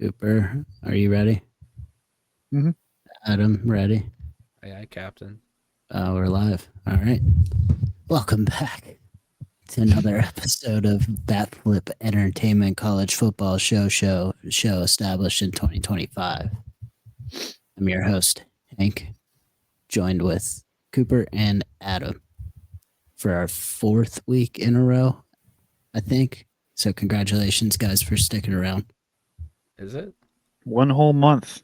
Cooper, are you ready? Mm-hmm. Adam, ready? Aye, aye, Captain. We're live. All right. Welcome back to another episode of Bat Flip Entertainment College Football Show established in 2025. I'm your host, Hank, joined with Cooper and Adam for our fourth week in a row, I think. So congratulations, guys, for sticking around. Is it? 1 whole month.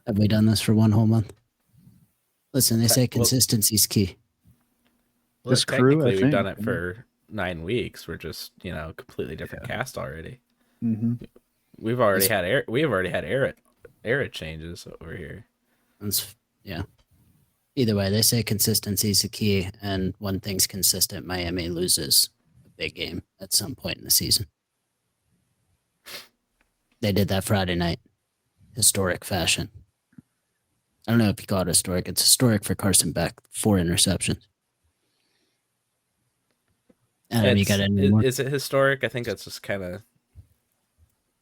Have we done this for one whole month? Listen, they say Well- consistency's key. This crew, I technically, we've done think. it for 9 weeks. We're just, completely different cast already. Mm-hmm. We've already had era changes over here. Yeah. Either way, they say consistency is the key, and one thing's consistent: Miami loses a big game at some point in the season. They did that Friday night, historic fashion. I don't know if you call it historic. It's historic for Carson Beck, 4 interceptions. Adam, you got any more? Is it historic? I think that's just kind of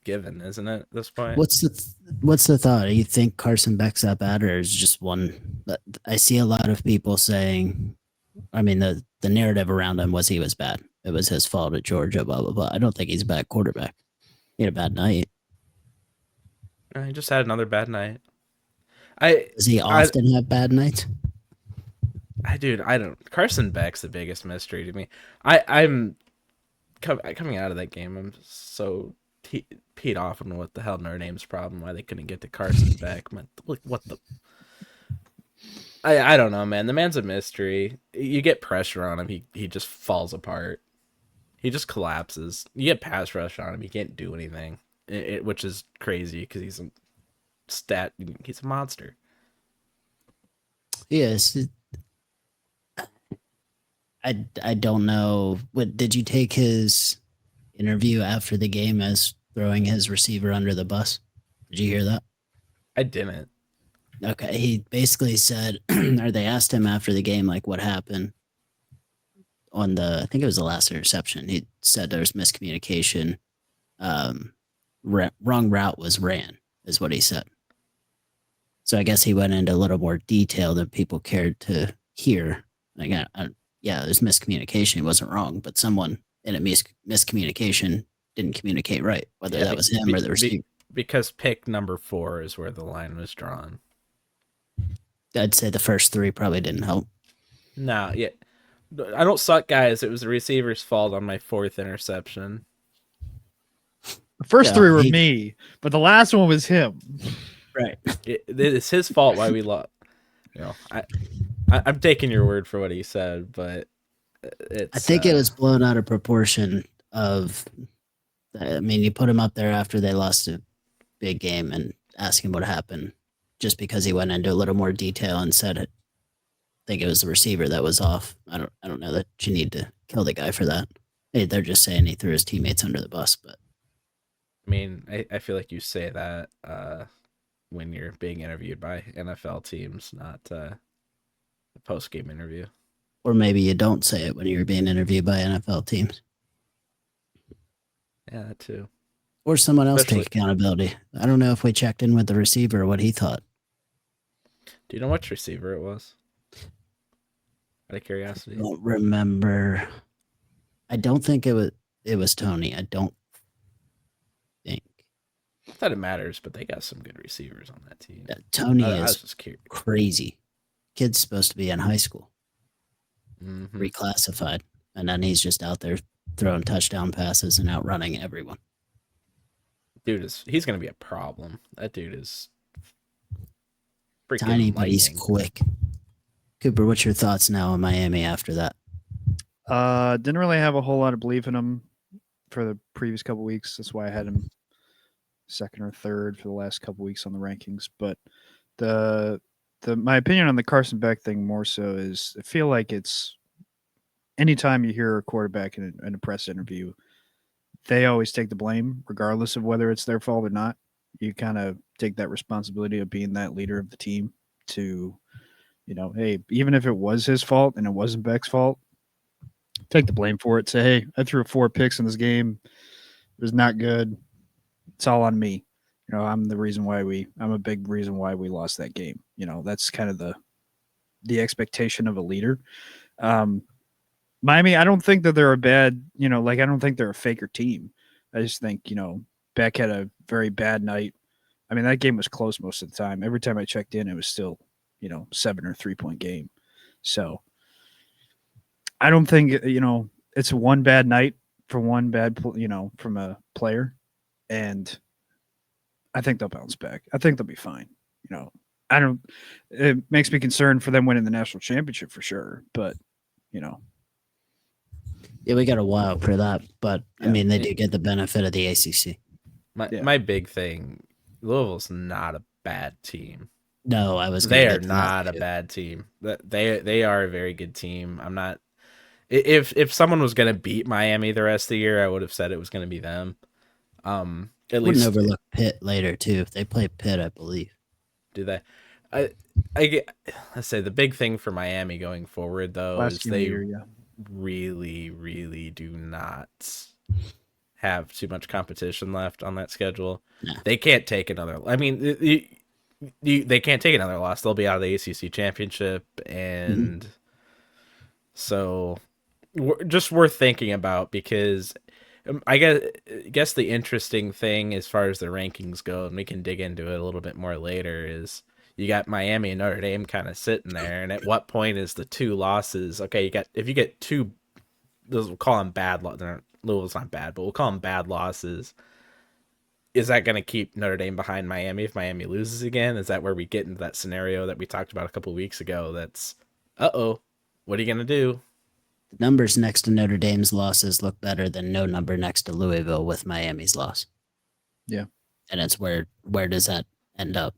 given, isn't it, at this point? What's the thought? Do you think Carson Beck's that bad, or is just one? I see a lot of people saying, I mean, the narrative around him was he was bad. It was his fault at Georgia, blah, blah, blah. I don't think he's a bad quarterback. He had a bad night. He just had another bad night. Does he often have bad nights? I don't. Carson Beck's the biggest mystery to me. I'm coming out of that game. I'm so peed off on what the hell Notre Dame's problem. Why they couldn't get to Carson Beck? What the? I don't know, man. The man's a mystery. You get pressure on him, he just falls apart. He just collapses. You get pass rush on him, he can't do anything. Which is crazy because he's a monster. Yes. I don't know. What did you take his interview after the game as throwing his receiver under the bus? Did you hear that? I didn't. Okay, he basically said, or they asked him after the game, like, what happened on I think it was the last interception. He said there was miscommunication. Wrong route was ran, is what he said. So I guess he went into a little more detail than people cared to hear. Again, yeah, there's miscommunication. He wasn't wrong, but someone in a miscommunication didn't communicate right, whether that was him or the receiver. Because pick number 4 is where the line was drawn. I'd say the first 3 probably didn't help. No, yeah. I don't suck, guys. It was the receiver's fault on my 4th interception. The first 3 were me, but the last one was him. Right. It's his fault why we lost. I'm taking your word for what he said, but I think it was blown out of proportion. You put him up there after they lost a big game and ask him what happened, just because he went into a little more detail and said it. I think it was the receiver that was off. I don't know that you need to kill the guy for that. Hey, they're just saying he threw his teammates under the bus, but I mean, I feel like you say that when you're being interviewed by NFL teams, not a post-game interview. Or maybe you don't say it when you're being interviewed by NFL teams. Yeah, that too. Or someone else take accountability. I don't know if we checked in with the receiver or what he thought. Do you know which receiver it was? Out of curiosity. I don't remember. I don't think it was Tony. I don't think. Not that it matters, but they got some good receivers on that team. Yeah, Tony is crazy. Kid's supposed to be in high school. Mm-hmm. Reclassified. And then he's just out there throwing touchdown passes and outrunning everyone. He's going to be a problem. That dude is freaking tiny, but lightning. He's quick. Cooper, what's your thoughts now on Miami after that? Didn't really have a whole lot of belief in him for the previous couple weeks. That's why I had him second or third for the last couple weeks on the rankings. But my opinion on the Carson Beck thing more so is I feel like it's anytime you hear a quarterback in a press interview, they always take the blame, regardless of whether it's their fault or not. You kind of take that responsibility of being that leader of the team to, hey, even if it was his fault and it wasn't Beck's fault, take the blame for it. Say, hey, I threw 4 picks in this game. It was not good. It's all on me. I'm a big reason why we lost that game. That's kind of the expectation of a leader. Miami, I don't think that they're a bad, I don't think they're a faker team. I just think, Beck had a very bad night. I mean, that game was close most of the time. Every time I checked in, it was still, 7 or 3 point game. So I don't think, it's one bad night for one bad, from a player. And I think they'll bounce back. I think they'll be fine. It makes me concerned for them winning the national championship for sure. But, Yeah, we got a while for that, but I mean, they do get the benefit of the ACC. My big thing, Louisville's not a bad team. No, I was. They are not a bad team. They are a very good team. I'm not. If someone was going to beat Miami the rest of the year, I would have said it was going to be them. At least overlook Pitt later too. If they play Pitt, I believe. Do they? Let's say the big thing for Miami going forward though is they really, really do not have too much competition left on that schedule. No. They can't take another. I mean, they can't take another loss. They'll be out of the ACC championship, and so just worth thinking about because I guess the interesting thing as far as the rankings go, and we can dig into it a little bit more later, is you got Miami and Notre Dame kind of sitting there, and at what point is the two losses? Okay, if you get two, we'll call them bad losses. Louisville's not bad, but we'll call them bad losses. Is that going to keep Notre Dame behind Miami if Miami loses again? Is that where we get into that scenario that we talked about a couple of weeks ago? That's, what are you going to do? The numbers next to Notre Dame's losses look better than no number next to Louisville with Miami's loss. Yeah. And it's where does that end up?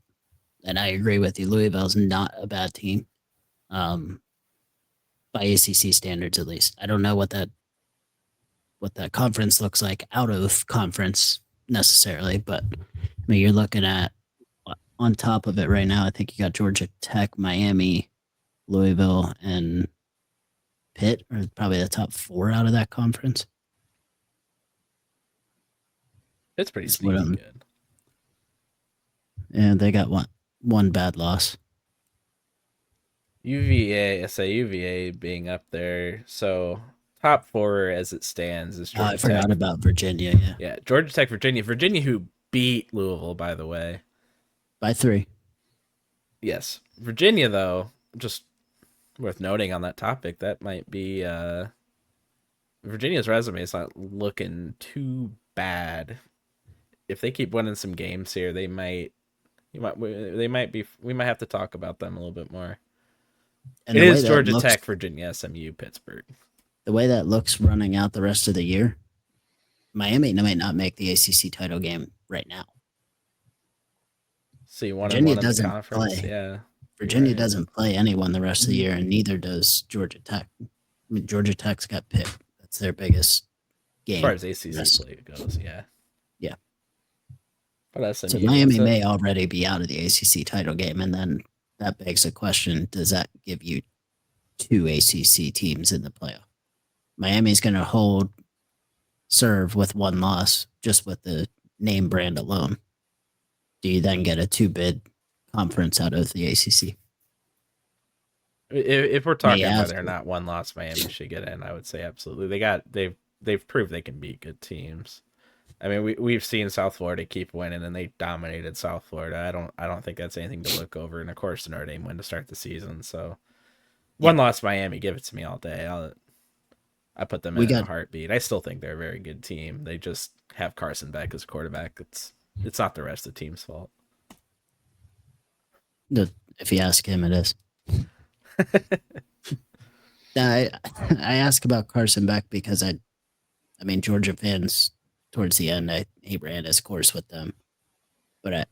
And I agree with you. Louisville's not a bad team. By ACC standards, at least. I don't know what that conference looks like out of conference necessarily, but I mean, you're looking at on top of it right now. I think you got Georgia Tech, Miami, Louisville, and Pitt are probably the top 4 out of that conference. It's pretty sneaky good. And they got one bad loss. UVA being up there. So top 4 as it stands is Georgia Tech. I forgot about Virginia. Yeah, Georgia Tech, Virginia, who beat Louisville, by the way, by 3. Yes, Virginia though, just worth noting on that topic, that might be Virginia's resume is not looking too bad. If they keep winning some games here, we might have to talk about them a little bit more. And it is Georgia Tech, Virginia, SMU, Pittsburgh. The way that looks running out the rest of the year, Miami might not make the ACC title game right now. See, Virginia doesn't play. Yeah. Virginia doesn't play anyone the rest of the year, and neither does Georgia Tech. I mean, Georgia Tech's got Pitt. That's their biggest game. As far as ACC play goes, yeah. Yeah. But so Miami may already be out of the ACC title game, and then that begs the question, does that give you 2 ACC teams in the playoff? Miami's going to serve with 1 loss, just with the name brand alone. Do you then get a 2-bid conference out of the ACC? If we're talking whether or not 1 loss Miami should get in, I would say absolutely. They've proved they can beat good teams. I mean, we've seen South Florida keep winning, and they dominated South Florida. I don't think that's anything to look over. And of course, the Notre Dame win to start the season. So 1 loss Miami, give it to me all day. I put them in a heartbeat. I still think they're a very good team. They just have Carson Beck as quarterback. It's not the rest of the team's fault. If you ask him, it is. I ask about Carson Beck because I mean, Georgia fans towards the end, he ran his course with them, but I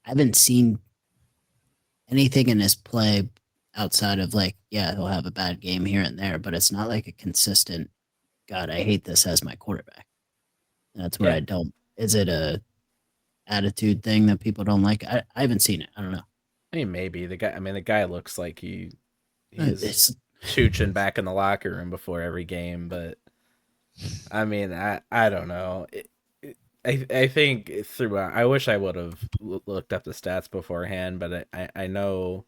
haven't seen anything in his play outside of he'll have a bad game here and there, but it's not like a consistent, God, I hate this as my quarterback. That's where I don't. Is it a attitude thing that people don't like? I haven't seen it. I don't know. I mean, maybe the guy looks like he's chooching back in the locker room before every game, but I mean, I don't know. I think throughout, I wish I would have looked up the stats beforehand, but I know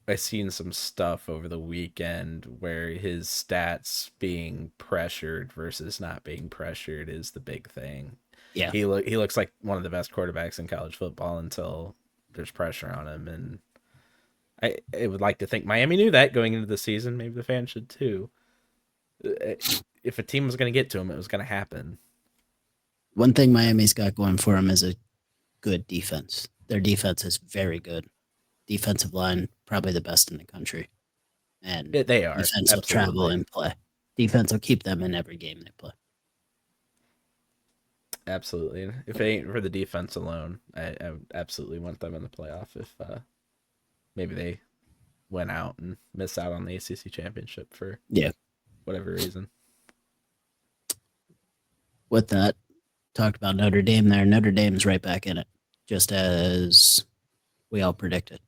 I seen some stuff over the weekend where his stats being pressured versus not being pressured is the big thing. Yeah. He looks like one of the best quarterbacks in college football until there's pressure on him, and I would like to think Miami knew that going into the season. Maybe the fans should too. If a team was going to get to him, it was going to happen. One thing Miami's got going for them is a good defense. Their defense is very good. Defensive line, probably the best in the country. And They are. defense will travel and play. Defense will keep them in every game they play. Absolutely. If it ain't for the defense alone, I would absolutely want them in the playoff if maybe they went out and missed out on the ACC championship for whatever reason. With that, talked about Notre Dame there. Notre Dame's right back in it, just as we all predicted.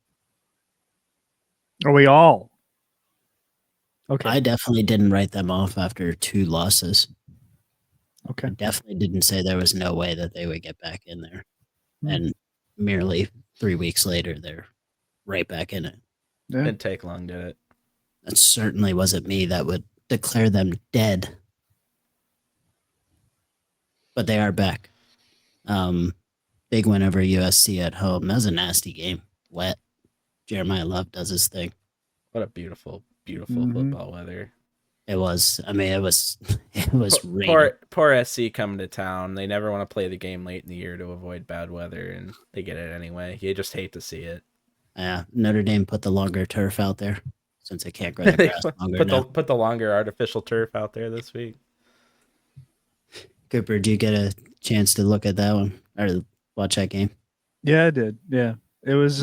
Are we all? Okay. I definitely didn't write them off after 2 losses. Okay. I definitely didn't say there was no way that they would get back in there. And merely 3 weeks later, they're right back in it. Yeah. Didn't take long, did it? That certainly wasn't me that would declare them dead. But they are back. Big win over USC at home. That was a nasty game. Wet. Jeremiah Love does his thing. What a beautiful, beautiful football weather. It was. I mean, it was raining. Poor SC coming to town. They never want to play the game late in the year to avoid bad weather, and they get it anyway. You just hate to see it. Yeah, Notre Dame put the longer turf out there since they can't grow the grass longer. Put the longer artificial turf out there this week. Cooper, did you get a chance to look at that one or watch that game? Yeah, I did. Yeah, it was.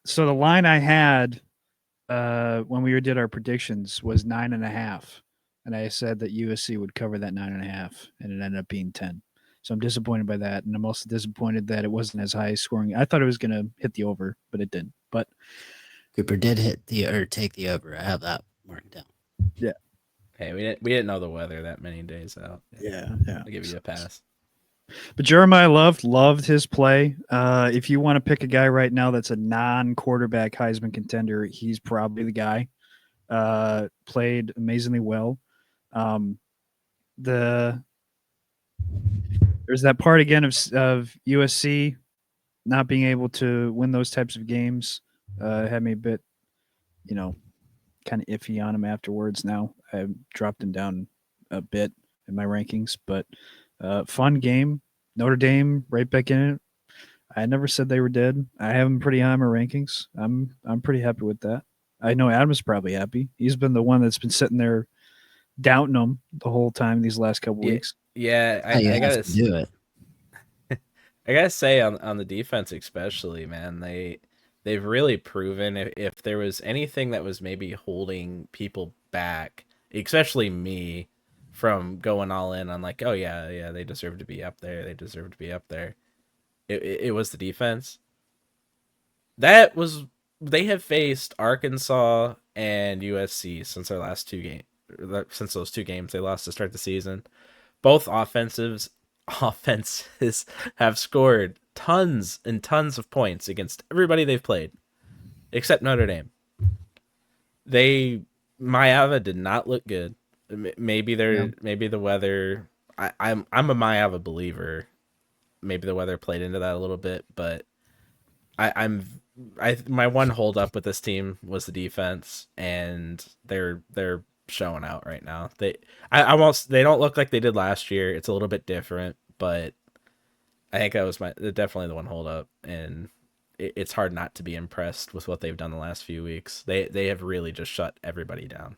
So the line I had when we did our predictions was 9.5, and I said that USC would cover that 9.5, and it ended up being 10. So I'm disappointed by that, and I'm also disappointed that it wasn't as high scoring. I thought it was going to hit the over, but it didn't. But Cooper did take the over. I have that marked down. Yeah. Hey, we didn't know the weather that many days out. Yeah. I'll give you a pass. But Jeremiah loved his play. If you want to pick a guy right now that's a non-quarterback Heisman contender, he's probably the guy. Played amazingly well. There's that part again of USC not being able to win those types of games. Had me a bit, kind of iffy on him afterwards. Now I've dropped him down a bit in my rankings, but fun game. Notre Dame right back in it. I never said they were dead. I have them pretty high in my rankings. I'm pretty happy with that. I know Adam's probably happy. He's been the one that's been sitting there doubting them the whole time these last couple weeks. Yeah, I gotta do it. I gotta say on the defense especially, man, they've really proven if there was anything that was maybe holding people back, especially me, from going all in on like, oh yeah, they deserve to be up there. They deserve to be up there. It was the defense. They have faced Arkansas and USC since their last 2 games. Since those 2 games they lost to start the season. Both offenses have scored tons and tons of points against everybody they've played, except Notre Dame. Maeva did not look good. Maybe the weather. I'm a Maeva believer. Maybe the weather played into that a little bit, but my one hold up with this team was the defense, and they're showing out right now. They don't look like they did last year. It's a little bit different, but I think that was definitely the one hold up, and it's hard not to be impressed with what they've done the last few weeks. They have really just shut everybody down.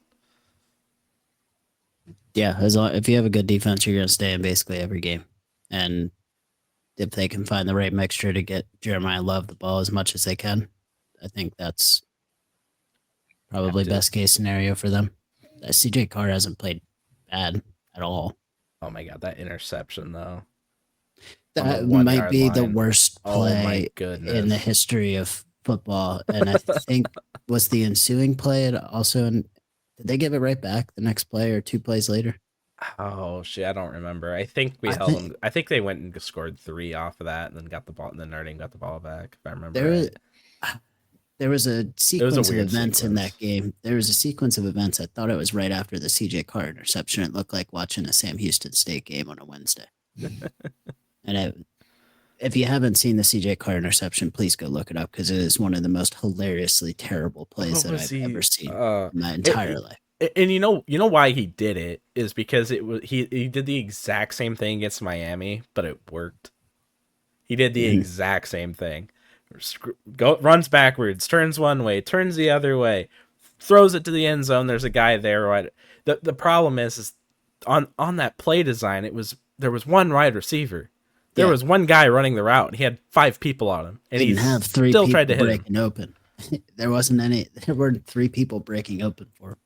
Yeah, if you have a good defense, you're going to stay in basically every game. And if they can find the right mixture to get Jeremiah Love the ball as much as they can, I think that's probably best case scenario for them. CJ Carr hasn't played bad at all. Oh my God, that interception though. That might be the worst play in the history of football. And I think was the ensuing play also did they give it right back the next play or 2 plays later? Oh shit, I don't remember. I think we I held think them. I think they went and scored 3 off of that, and then got the ball. And then Notre Dame got the ball back. If I remember there right, there was a it was a sequence of weird events in that sequence. game. There was a sequence of events. I thought it was right after the CJ Carr interception. It looked like watching a Sam Houston State game on a Wednesday. And if you haven't seen the CJ Carr interception, please go look it up because it is one of the most hilariously terrible plays What that was I've ever he? seen in my It, entire life. and you know why he did it is because it was he did the exact same thing against Miami, but it worked. He did the Mhm. exact same thing. Runs backwards, turns one way, turns the other way, throws it to the end zone. There's a guy there. Right. The problem is on that play design, there was one wide receiver. There Yeah, was one guy running the route, and he had 5 people on him, and he didn't have three still tried people to hit him. breaking open. There wasn't any. There weren't three people breaking open for him.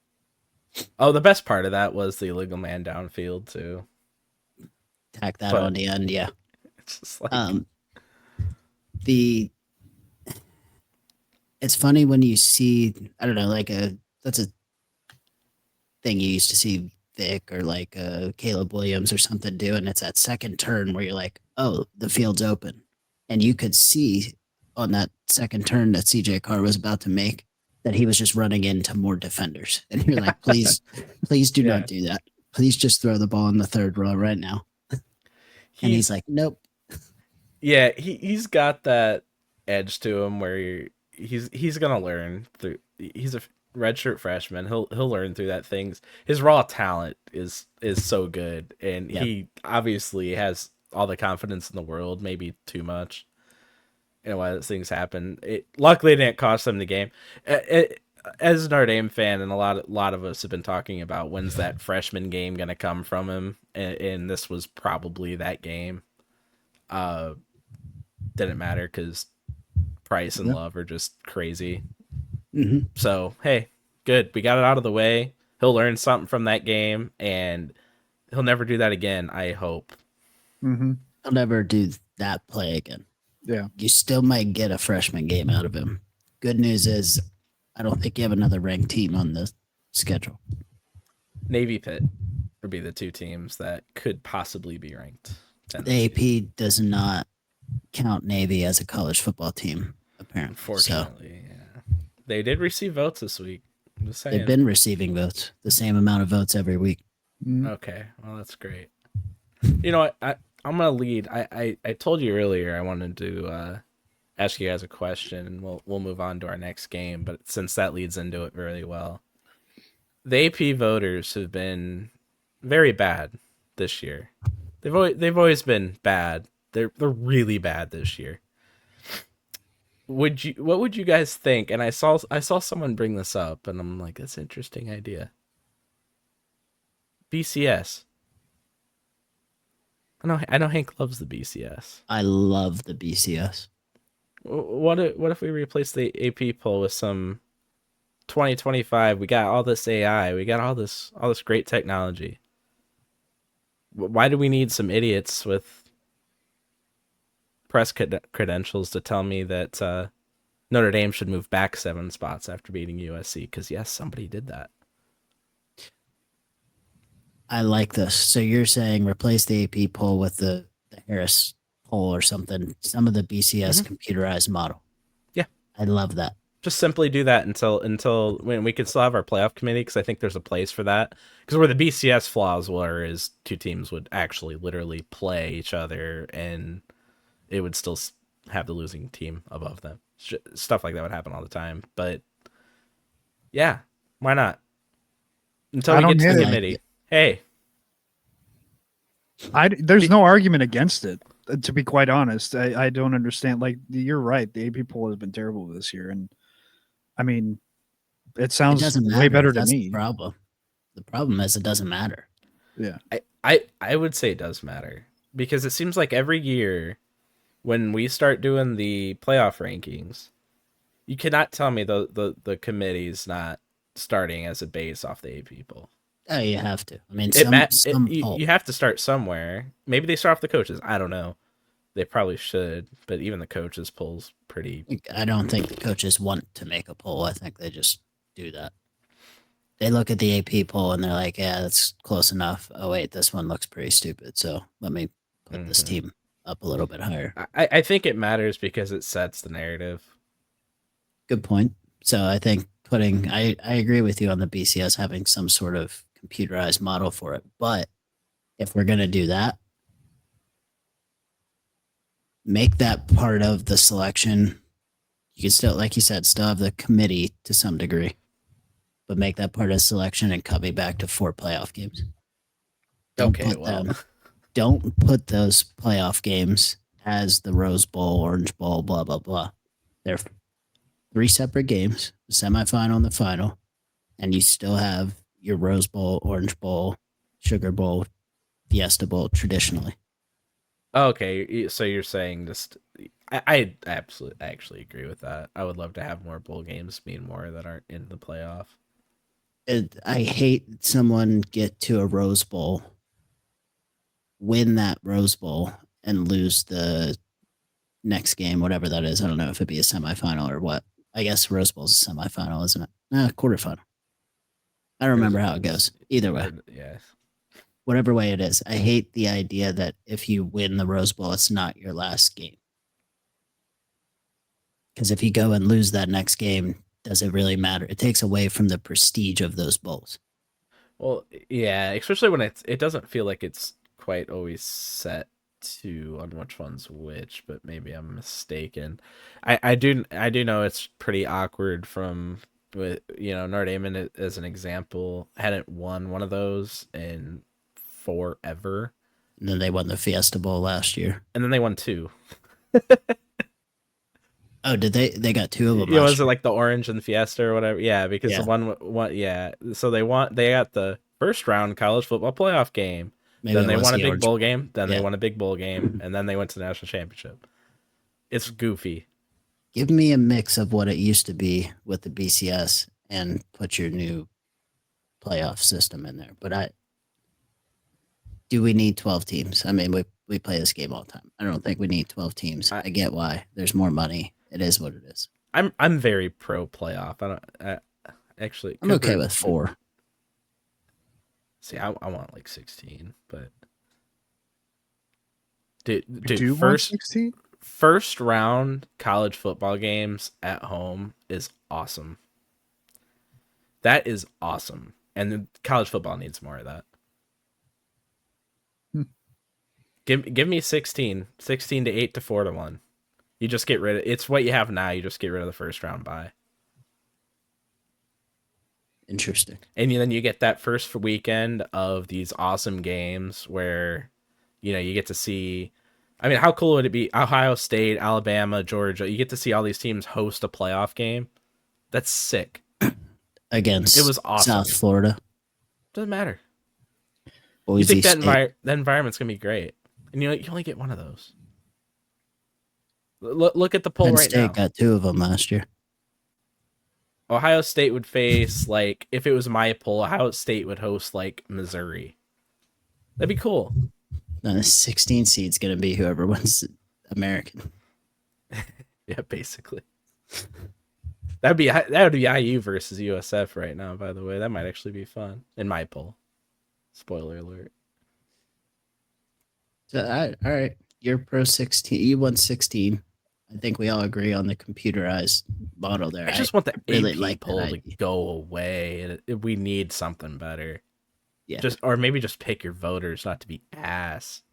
Oh, the best part of that was the illegal man downfield too. Tack that But on the end. Yeah. it's just like Um. The It's funny when you see, I don't know, like that's a thing you used to see Vic or like Caleb Williams or something do, and it's that second turn where you're like, oh, the field's open, and you could see on that second turn that CJ Carr was about to make that he was just running into more defenders, and you're like, please, please do yeah, not do that. Please just throw the ball in the third row right now. And he's he's like, nope. yeah, he's got that edge to him where he's gonna learn through. He's a redshirt freshman. He'll learn through that things. His raw talent is so good, and Yeah. he obviously has all the confidence in the world, maybe too much. You know why those things happen. It luckily didn't cost them the game. As a Notre Dame fan, and a lot of us have been talking about when's that freshman game gonna come from him, and this was probably that game. Uh, didn't matter because Price and Yeah. Love are just crazy. Hmm. So hey, good, we got it out of the way. He'll learn something from that game, and he'll never do that again. I hope. Mm-hmm. I'll never do that play again. Yeah. You still might get a freshman game out of him. Good news is, I don't think you have another ranked team on the schedule. Navy Pitt would be the two teams that could possibly be ranked. The AP does not count Navy as a college football team, apparently. So Unfortunately, yeah. They did receive votes this week. I'm just saying. they've been receiving votes, the same amount of votes every week. Mm-hmm. Okay, well that's great. You know what? I'm gonna lead. I told you earlier I wanted to ask you guys a question, and we'll move on to our next game. But since that leads into it very well, the AP voters have been very bad this year. They've always been bad. They're really bad this year. What would you guys think? And I saw someone bring this up, and I'm like, that's an interesting idea. BCS. I know Hank loves the BCS. I love the BCS. What if we replace the AP poll with some 2025? We got all this AI. We got all this great technology. Why do we need some idiots with press credentials to tell me that Notre Dame should move back 7 spots after beating USC? Because yes, somebody did that. I like this. So you're saying replace the AP poll with the Harris poll or something, some of the BCS computerized model. Yeah. I love that. Just simply do that until when we can still have our playoff committee, because I think there's a place for that. Because where the BCS flaws were is 2 teams would actually literally play each other, and it would still have the losing team above them. Stuff like that would happen all the time. But yeah, why not? Until I we don't get to hate the it. committee. Hey, There's no argument against it. To be quite honest, I don't understand. Like, you're right. The AP poll has been terrible this year, and I mean, it It sounds doesn't way matter. better to That's me. the problem. The problem is it doesn't matter. Yeah. I would say it does matter, because it seems like every year when we start doing the playoff rankings, you cannot tell me the committee's not starting as a base off the AP poll. Oh, you have to. I mean, poll. You have to start somewhere. Maybe they start off the coaches. I don't know. They probably should, but even the coaches polls pretty. I don't think the coaches want to make a poll. I think they just do that. They look at the AP poll and they're like, yeah, that's close enough. Oh, wait, this one looks pretty stupid. So let me put this team up a little bit higher. I think it matters because it sets the narrative. Good point. So I think I agree with you on the BCS having some sort of computerized model for it. But if we're going to do that, make that part of the selection. You can still, like you said, still have the committee to some degree, but make that part of selection and cut me back to 4 playoff games. Don't put those playoff games as the Rose Bowl, Orange Bowl, blah, blah, blah. They're 3 separate games, the semifinal and the final, and you still have your Rose Bowl, Orange Bowl, Sugar Bowl, Fiesta Bowl traditionally. Okay, so you're saying just I absolutely actually agree with that. I would love to have more bowl games mean more that aren't in the playoff. I hate someone get to a Rose Bowl, win that Rose Bowl, and lose the next game, whatever that is. I don't know if it'd be a semifinal or what. I guess Rose Bowl's a semifinal, isn't it? Quarterfinal. I don't remember how it goes. Either way. Yeah. Whatever way it is. I hate the idea that if you win the Rose Bowl, it's not your last game. Because if you go and lose that next game, does it really matter? It takes away from the prestige of those bowls. Well, yeah, especially when it doesn't feel like it's quite always set to on which one's which, but maybe I'm mistaken. I do know it's pretty awkward from with Notre Dame as an example hadn't won one of those in forever. And then they won the Fiesta Bowl last year. And then they won 2. Oh, did they? They got 2 of them. Yeah, was it like the Orange and Fiesta or whatever? Yeah, because the one, yeah. So they got the first round college football playoff game. Maybe then they won a big bowl game. Then they won a big bowl game, and then they went to the national championship. It's goofy. Give me a mix of what it used to be with the BCS and put your new playoff system in there. But do we need 12 teams? I mean, we play this game all the time. I don't think we need 12 teams. I get why. There's more money. It is what it is. I'm very pro playoff. I'm okay with 4. See, I want like 16, but dude, first round college football games at home is awesome. That is awesome, and college football needs more of that. Give me 16 to 8 to 4 to 1. You just get rid of it's what you have now. You just get rid of the first round bye. Interesting. And then you get that first weekend of these awesome games where, you get to see. I mean, how cool would it be? Ohio State, Alabama, Georgia. You get to see all these teams host a playoff game. That's sick. Against it was awesome. South Florida. Doesn't matter. Boise you think that environment's gonna be great, and you only get one of those. Look at the poll Penn right State now. Got 2 of them last year. Ohio State would face, like, if it was my poll, Ohio State would host, like, Missouri. That'd be cool. Then the 16 seed's going to be whoever wins American. Yeah, basically. That would be IU versus USF right now, by the way. That might actually be fun in my poll. Spoiler alert. So, all right. You're pro 16. You won 16. I think we all agree on the computerized model there. I just want the really AP poll to go away. We need something better. Yeah. Or maybe just pick your voters, not to be ass.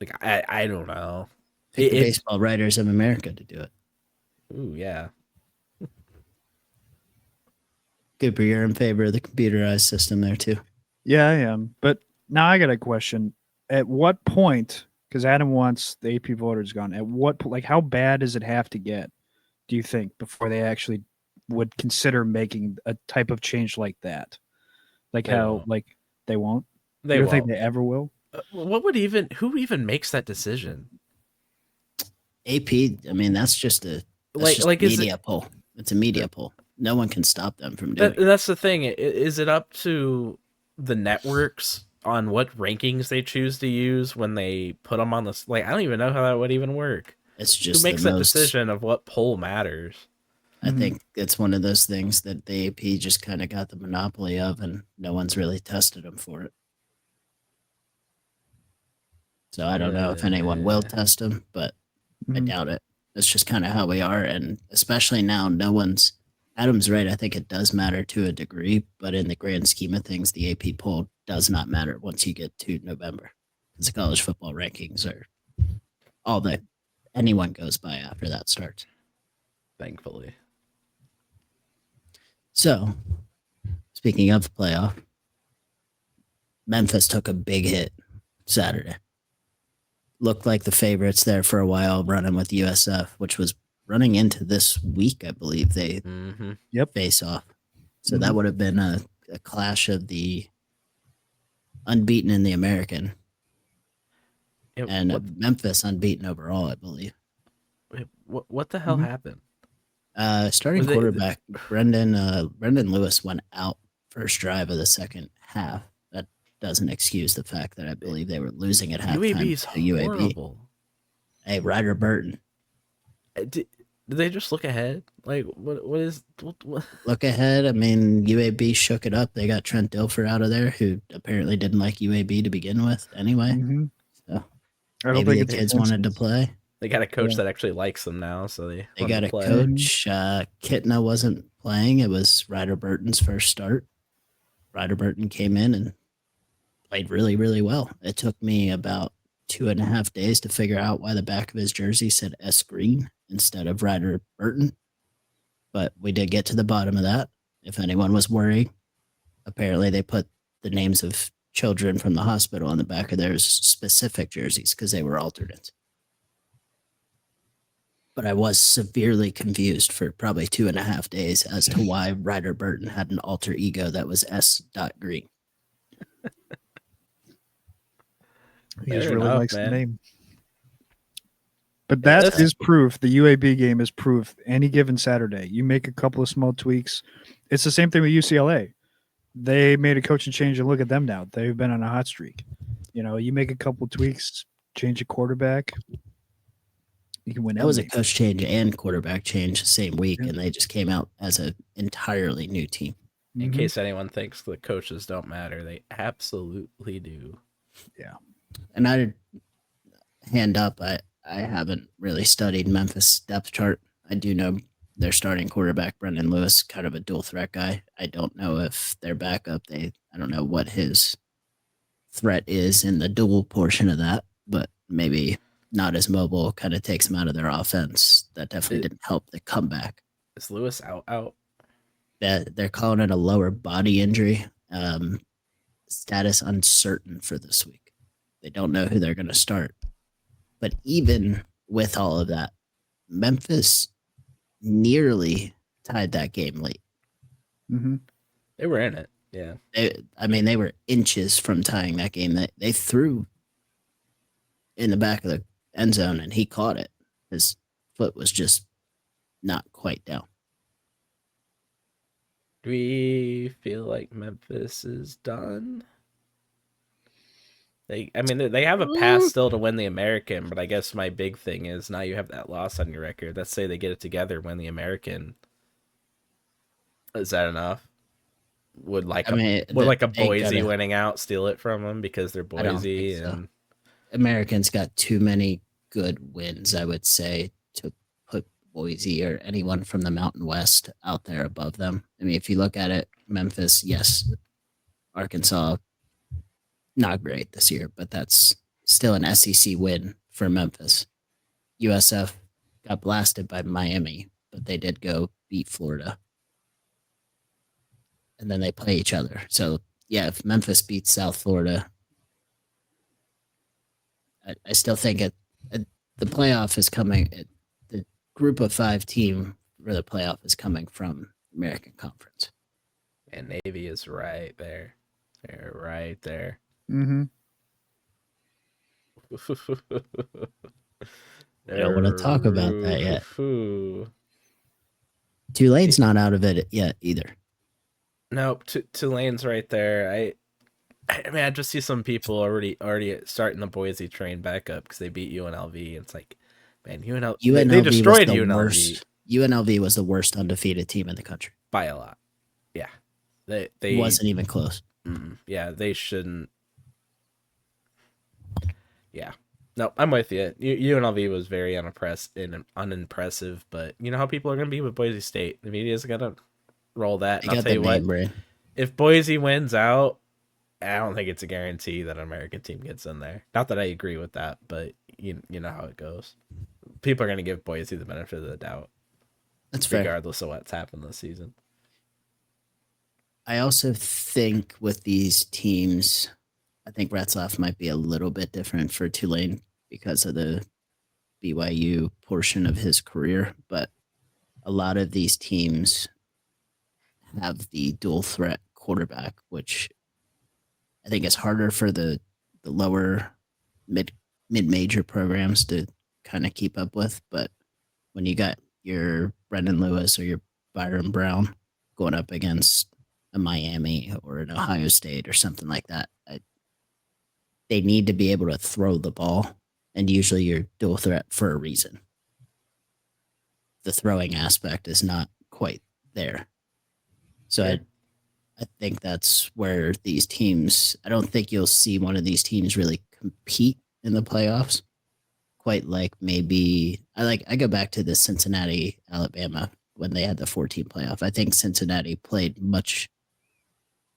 Like, I don't know. Pick the Baseball Writers of America to do it. Ooh, yeah. Cooper, you're in favor of the computerized system there too. Yeah, I am. But now I got a question. At what point, because Adam wants the AP voters gone, at what, like, how bad does it have to get, do you think, before they actually would consider making a type of change like that? Like they won't. They won't? You don't think they ever will? Who even makes that decision? AP, I mean, that's just a media poll. It's a media poll. No one can stop them from doing it. That's the thing. Is it up to the networks on what rankings they choose to use when they put them on this? Like, I don't even know how that would even work. It's just who makes that decision of what poll matters. I Mhm. think it's one of those things that the AP just kind of got the monopoly of, and no one's really tested them for it. So I don't know if anyone will test them, but I Mhm. doubt it. That's just kind of how we are, and especially now, no one's. Adam's right. I think it does matter to a degree, but in the grand scheme of things, the AP poll does not matter once you get to November, because the college football rankings are all that anyone goes by after that starts. Thankfully. So, speaking of playoff, Memphis took a big hit Saturday. Looked like the favorites there for a while, running with USF, which was running into this week, I believe they Yep. face off. So Mhm. that would have been a clash of the unbeaten in the American and Memphis unbeaten overall, I believe. What the hell Mhm. happened? Starting Was it- quarterback Brendan Lewis went out first drive of the second half. That doesn't excuse the fact that I believe they were losing at halftime UAB's to UAB. horrible. Hey, Ryder Burton, Did they just look ahead? Like what is what? look ahead. I mean, UAB shook it up. They got Trent Dilfer out of there, who apparently didn't like UAB to begin with anyway. Mhm. So I don't maybe think the it's a kids wanted to coincidence. play. They got a coach Yeah. that actually likes them now, so they They want got to a play. coach. Kitna wasn't playing. It was Ryder Burton's first start. Ryder Burton came in and played really, really well. It took me about 2.5 days to figure out why the back of his jersey said S Green instead of Ryder Burton. But we did get to the bottom of that. If anyone was worried, apparently they put the names of children from the hospital on the back of their specific jerseys because they were alternates. But I was severely confused for probably 2.5 days as to why Ryder Burton had an alter ego that was S. Green. He just Fair really enough, likes the man. name. But Yeah, that that's- is proof. The UAB game is proof. Any given Saturday, you make a couple of small tweaks. It's the same thing with UCLA. They made a coaching change, and look at them now. They've been on a hot streak. You make a couple of tweaks, change a quarterback, you can win. That was a anything. coach change and quarterback change the same week, Yeah. and they just came out as an entirely new team. In Mhm. case anyone thinks the coaches don't matter, they absolutely do. And I hand up, I haven't really studied Memphis depth chart. I do know their starting quarterback, Brendan Lewis, kind of a dual threat guy. I don't know if their backup, I don't know what his threat is in the dual portion of that, but maybe not as mobile, kind of takes them out of their offense. That definitely didn't help the comeback. Is Lewis out? That they're calling it a lower body injury. Status uncertain for this week. They don't know who they're going to start. But even with all of that, Memphis nearly tied that game late. Mhm. They were in it. Yeah. They were inches from tying that game. They threw in the back of the end zone and he caught it. His foot was just not quite down. Do we feel like Memphis is done? They have a path still to win the American, but I guess my big thing is now you have that loss on your record. Let's say they get it together, win the American. Is that enough? Would a Boise winning out steal it from them because they're Boise? I don't think so. And Americans got too many good wins, I would say, to put Boise or anyone from the Mountain West out there above them. I mean, if you look at it, Memphis, yes, Arkansas, not great this year, but that's still an SEC win for Memphis. USF got blasted by Miami, but they did go beat Florida. And then they play each other. So, yeah, if Memphis beats South Florida, I still think the playoff is coming. The group of 5 team for the playoff is coming from American Conference. And Navy is right there. They're right there. Mhm. I don't want to talk about that yet. Ooh. Tulane's not out of it yet either. Nope, Tulane's right there. I just see some people already starting the Boise train back up because they beat UNLV. It's like, man, UNLV they destroyed UNLV. UNLV was the worst undefeated team in the country. by a lot. Yeah, they It wasn't even close. yeah, they shouldn't. Yeah, no, I'm with you. UNLV was very unimpressive, but you know how people are gonna be with Boise State. The media's gonna roll that, and They I'll got tell the you what, main brain. if Boise wins out, I don't think it's a guarantee that an American team gets in there. Not that I agree with that, but you know how it goes. People are gonna give Boise the benefit of the doubt, That's fair. regardless of what's happened this season. I also think with these teams, I think Retzlaff might be a little bit different for Tulane because of the BYU portion of his career, but a lot of these teams have the dual threat quarterback, which I think is harder for the lower mid major programs to kind of keep up with. But when you got your Brendan Lewis or your Byron Brown going up against a Miami or an Ohio State or something like that, they need to be able to throw the ball, and usually you're dual threat for a reason. The throwing aspect is not quite there. So Yeah. I think that's where these teams, I don't think you'll see one of these teams really compete in the playoffs quite like maybe I go back to the Cincinnati, Alabama when they had the 14 playoff. I think Cincinnati played much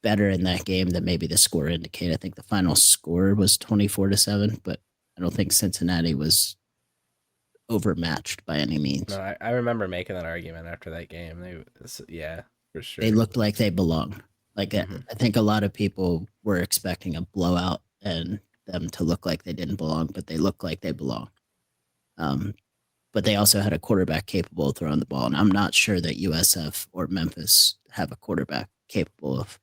better in that game than maybe the score indicated. I think the final score was 24-7, but I don't think Cincinnati was overmatched by any means. No, I remember making that argument after that game. Yeah, for sure. They looked like they belonged. Like I think a lot of people were expecting a blowout and them to look like they didn't belong, but they looked like they belong. But they also had a quarterback capable of throwing the ball, and I'm not sure that USF or Memphis have a quarterback capable of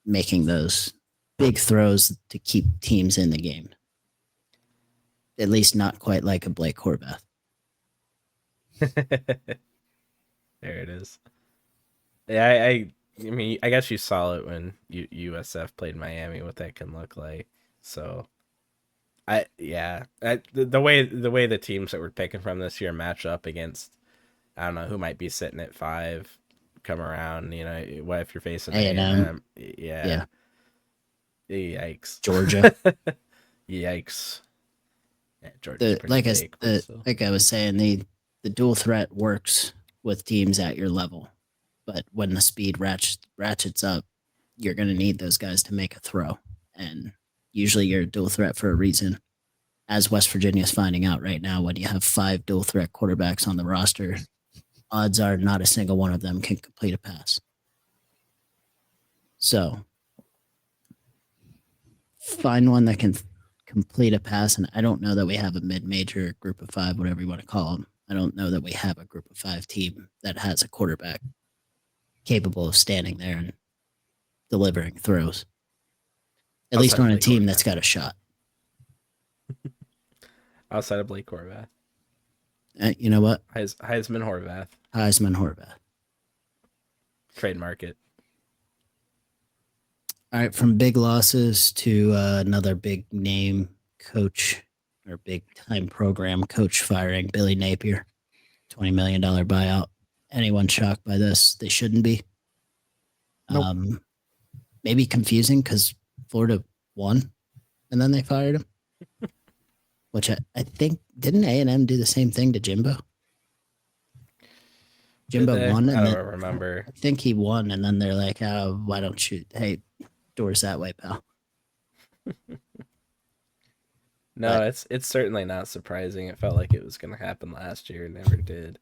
making those big throws to keep teams in the game. At least not quite like a Blake Horvath. There it is. Yeah, I mean, I guess you saw it when USF played Miami, what that can look like. So, the way the teams that we're picking from this year match up against, I don't know who might be sitting at 5, come around. You know, what if you're facing A&M? Yeah. Yikes. Georgia. Yikes. Yeah, Georgia's pretty like big, like I was saying, the dual threat works with teams at your level, but when the speed ratchets up, you're going to need those guys to make a throw, and usually you're a dual threat for a reason. As West Virginia is finding out right now, when you have 5 dual threat quarterbacks on the roster, odds are not a single one of them can complete a pass. So find one that can complete a pass, and I don't know that we have a mid-major, group of 5, whatever you want to call them. I don't know that we have a group of 5 team that has a quarterback capable of standing there and delivering throws. At least on a team that's got a shot. Outside of Blake Horvath. You know what? Heisman Horvath. Heisman Horvath. Trademark it. All right, from big losses to another big name coach or big time program coach firing, Billy Napier, $20 million buyout. Anyone shocked by this? They shouldn't be. Nope. Maybe confusing because Florida won and then they fired him. Which I think, didn't A&M do the same thing to Jimbo? Jimbo won. I don't remember. I think he won, and then they're like, oh, why don't you, hey, doors that way, pal. No, it's certainly not surprising. It felt like it was going to happen last year. It never did.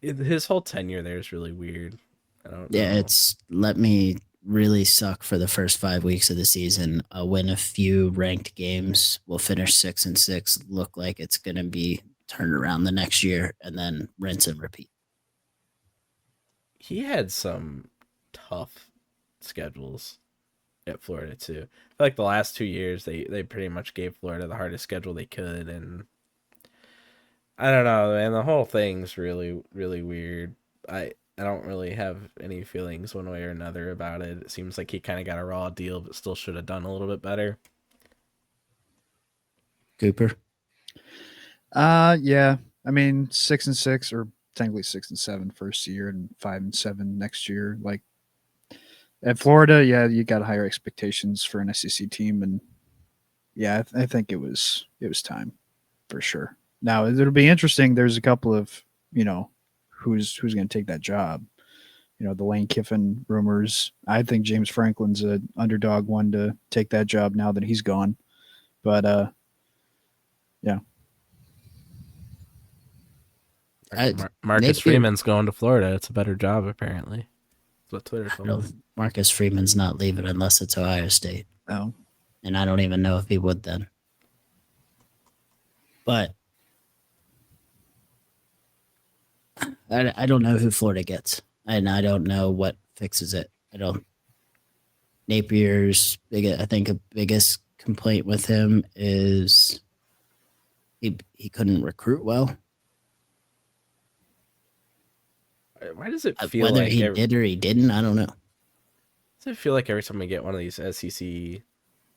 His whole tenure there is really weird. I don't know. Yeah, it's let me really suck for the first 5 weeks of the season. I'll win a few ranked games. We'll finish 6-6. Look like it's going to be turned around the next year, and then rinse and repeat. He had some tough schedules at Florida too. I feel like the last 2 years they pretty much gave Florida the hardest schedule they could, and I don't know, man. The whole thing's really, really weird. I don't really have any feelings one way or another about it. It seems like he kind of got a raw deal, but still should have done a little bit better. Cooper? Yeah. I mean, 6-6, or technically 6-7 first year, and 5-7 next year. Like at Florida, yeah, you got higher expectations for an SEC team, and yeah, I think it was time for sure. Now it'll be interesting. There's a couple of who's going to take that job. The Lane Kiffin rumors. I think James Franklin's an underdog one to take that job now that he's gone. But yeah. Marcus Napier- Freeman's going to Florida. It's a better job, apparently. That's what Twitter told me. Marcus Freeman's not leaving unless it's Ohio State. Oh. And I don't even know if he would then. But I don't know who Florida gets. And I don't know what fixes it. Napier's I think a biggest complaint with him is he couldn't recruit well. Why does it feel whether like he did or he didn't? I don't know. Does it feel like every time we get one of these SEC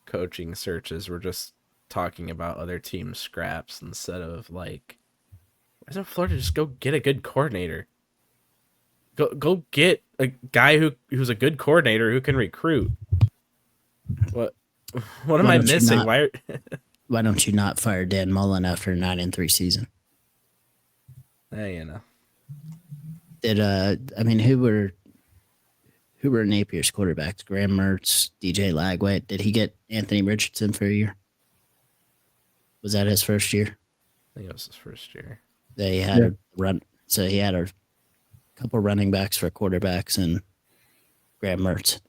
coaching searches, we're just talking about other team scraps instead of like, why doesn't Florida just go get a good coordinator? Go get a guy who's a good coordinator who can recruit. What am I missing? Why don't you not fire Dan Mullen after a 9-3 season? You know. Who were Napier's quarterbacks? Graham Mertz, DJ Lagway. Did he get Anthony Richardson for a year? Was that his first year? I think it was his first year. They had a run, so he had a couple running backs for quarterbacks and Graham Mertz.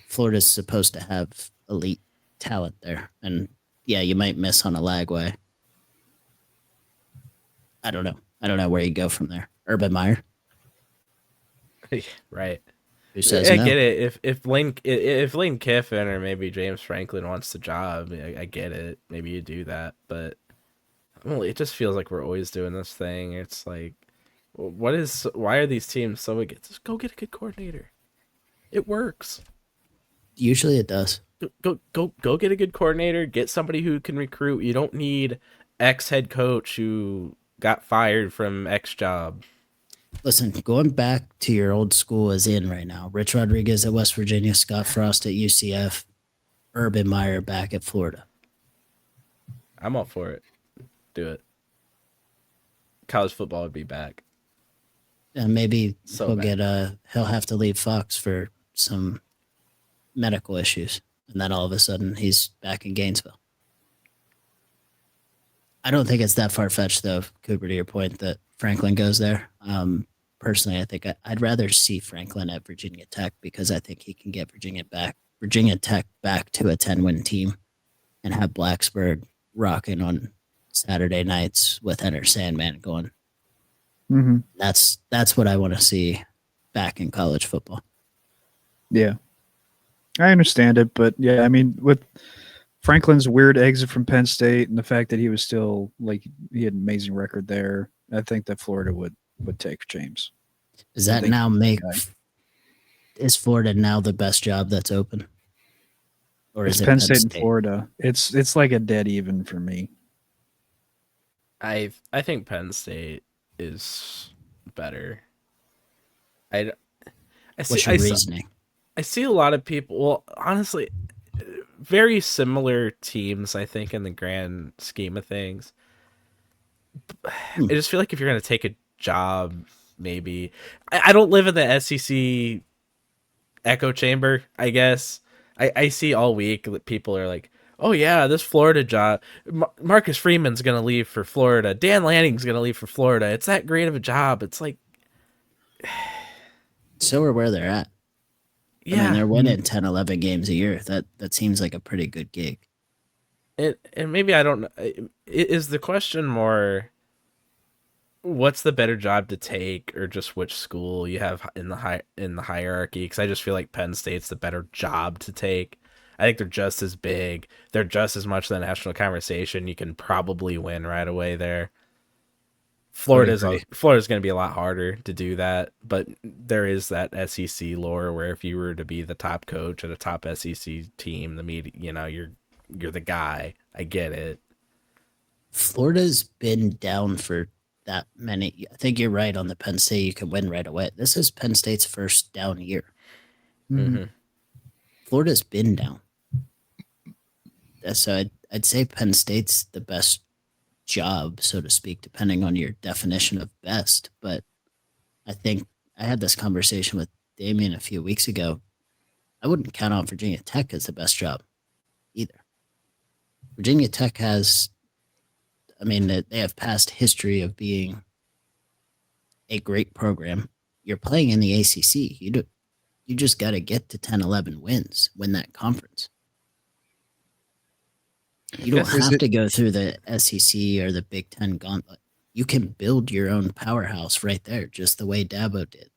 Florida's supposed to have elite talent there, and yeah, you might miss on a Lagway. I don't know where you go from there. Urban Meyer. Right. Who says I no? get it. If Lane Kiffin or maybe James Franklin wants the job, I get it. Maybe you do that, but it just feels like we're always doing this thing. It's like, why are these teams so against? Just go get a good coordinator. It works. Usually it does. Go get a good coordinator. Get somebody who can recruit. You don't need ex head coach who got fired from X job. Listen, going back to your old school is in right now. Rich Rodriguez at West Virginia, Scott Frost at UCF, Urban Meyer back at Florida. I'm all for it. Do it. College football would be back. And maybe he'll have to leave Fox for some medical issues. And then all of a sudden he's back in Gainesville. I don't think it's that far-fetched, though, Cooper, to your point, that Franklin goes there. Personally, I think I'd rather see Franklin at Virginia Tech because I think he can get Virginia Tech back to a 10-win team and have Blacksburg rocking on Saturday nights with Enter Sandman going. Mm-hmm. That's what I want to see back in college football. Yeah. I understand it, but yeah, I mean, with Franklin's weird exit from Penn State and the fact that he was still he had an amazing record there, I think that Florida would take James. Is Florida now the best job that's open? Or is it Penn State and Florida? It's like a dead even for me. I think Penn State is better. What's your reasoning? I see a lot of people. Well, honestly, very similar teams. I think in the grand scheme of things, I just feel like if you're going to take a job, maybe I don't live in the SEC echo chamber. I guess I see all week that people are like, "Oh yeah, this Florida job. Marcus Freeman's going to leave for Florida. Dan Lanning's going to leave for Florida. It's that great of a job." It's like, so are where they're at. Yeah. I mean, they're winning 10, 11 games a year. That seems like a pretty good gig. And maybe I don't know. Is the question more, what's the better job to take, or just which school you have in the hierarchy? Because I just feel like Penn State's the better job to take. I think they're just as big. They're just as much the national conversation. You can probably win right away there. Florida's going to be a lot harder to do that, but there is that SEC lore where if you were to be the top coach at a top SEC team, the media, you're the guy. I get it. Florida's been down for that many. I think you're right on the Penn State. You can win right away. This is Penn State's first down year. Mhm. Mm-hmm. Florida's been down. So I'd say Penn State's the best job, so to speak, depending on your definition of best. But I think I had this conversation with Damien a few weeks ago. I wouldn't count out Virginia Tech as the best job either. Virginia Tech has, I mean, they have past history of being a great program. You're playing in the ACC. You just got to get to 10, 11 wins, win that conference. You don't have to go through the SEC or the Big Ten gauntlet. You can build your own powerhouse right there, just the way Dabo did.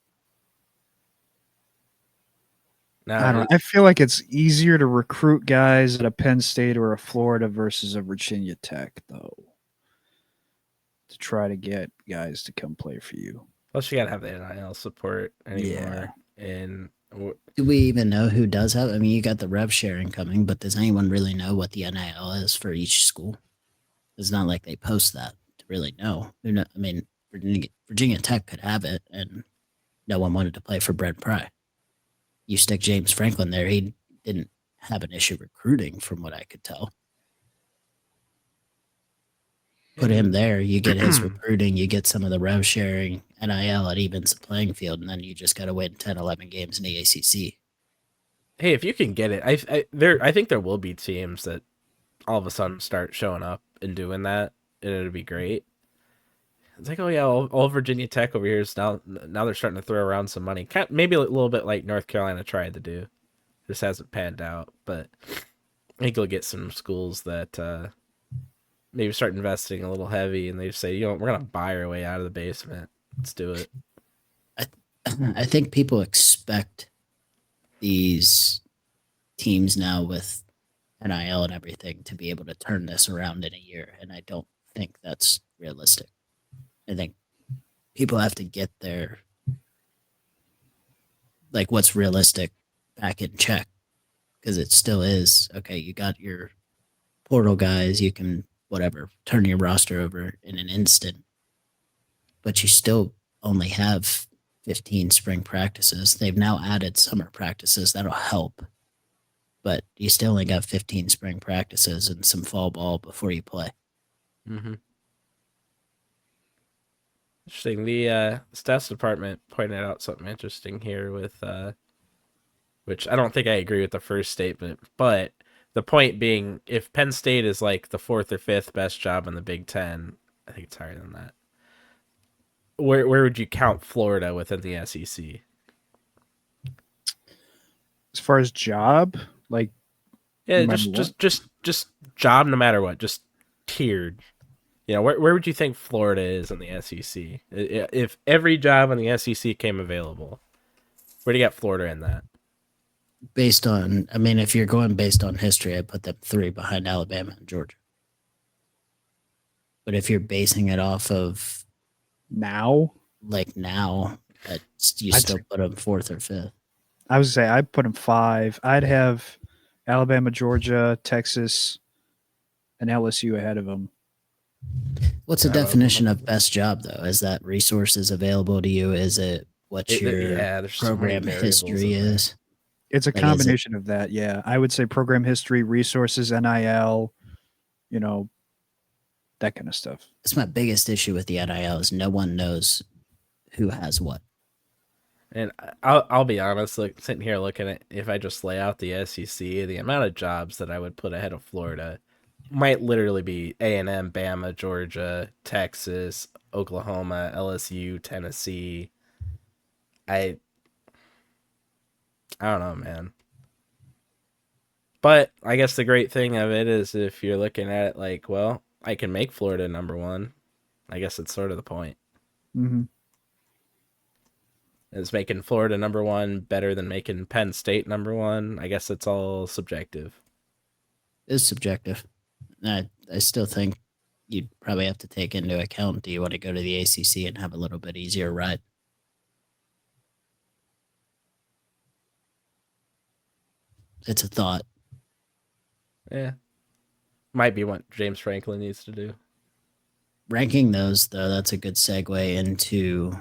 I don't know. I feel like it's easier to recruit guys at a Penn State or a Florida versus a Virginia Tech, though, to try to get guys to come play for you. Plus, you gotta have the NIL support anymore. Yeah. And do we even know who does have? I mean, you got the rev sharing coming, but does anyone really know what the NIL is for each school? It's not like they post that to really know. I mean, Virginia Tech could have it, and no one wanted to play for Brent Pry. You stick James Franklin there, he didn't have an issue recruiting, from what I could tell. Put him there, you get his recruiting, you get some of the rev sharing, NIL, it evens the playing field, and then you just got to win 10, 11 games in the ACC. Hey, if you can get it, I think there will be teams that all of a sudden start showing up and doing that, and it'd be great. It's like, oh yeah, all Virginia Tech over here is now they're starting to throw around some money. Maybe a little bit like North Carolina tried to do. Just hasn't panned out, but I think you'll get some schools that maybe start investing a little heavy, and they just say, we're gonna buy our way out of the basement. Let's do it. I think people expect these teams now with NIL and everything to be able to turn this around in a year, and I don't think that's realistic. I think people have to get their, like, what's realistic back in check, because it still is, okay, you got your portal guys, you can, whatever, turn your roster over in an instant, but you still only have 15 spring practices. They've now added summer practices. That'll help. But you still only got 15 spring practices and some fall ball before you play. Mm-hmm. Interesting. The stats department pointed out something interesting here with, which I don't think I agree with the first statement, but the point being, if Penn State is like the 4th or 5th best job in the Big Ten, I think it's higher than that. Where would you count Florida within the SEC? As far as job, like, yeah, just job, no matter what, just tiered. Where would you think Florida is in the SEC? If every job in the SEC came available, where do you got Florida in that? Based on, I mean, if you're going based on history, I put them 3 behind Alabama and Georgia. But if you're basing it off of now, you still put them 4th or 5th. I was say I'd put them 5. I'd have Alabama, Georgia, Texas, and LSU ahead of them. What's the definition of best job, though? Is that resources available to you? Is it what your program history is? It's a combination of that, yeah. I would say program history, resources, NIL, that kind of stuff. That's my biggest issue with the NIL is no one knows who has what. And I'll be honest, sitting here looking at, if I just lay out the SEC, the amount of jobs that I would put ahead of Florida might literally be A&M, Bama, Georgia, Texas, Oklahoma, LSU, Tennessee. I don't know, man. But I guess the great thing of it is if you're looking at it like, well, I can make Florida number 1. I guess it's sort of the point. Mm-hmm. Is making Florida number 1 better than making Penn State number 1? I guess it's all subjective. It's subjective. I still think you'd probably have to take into account, do you want to go to the ACC and have a little bit easier ride? It's a thought. Yeah. Might be what James Franklin needs to do. ranking those, though, that's a good segue into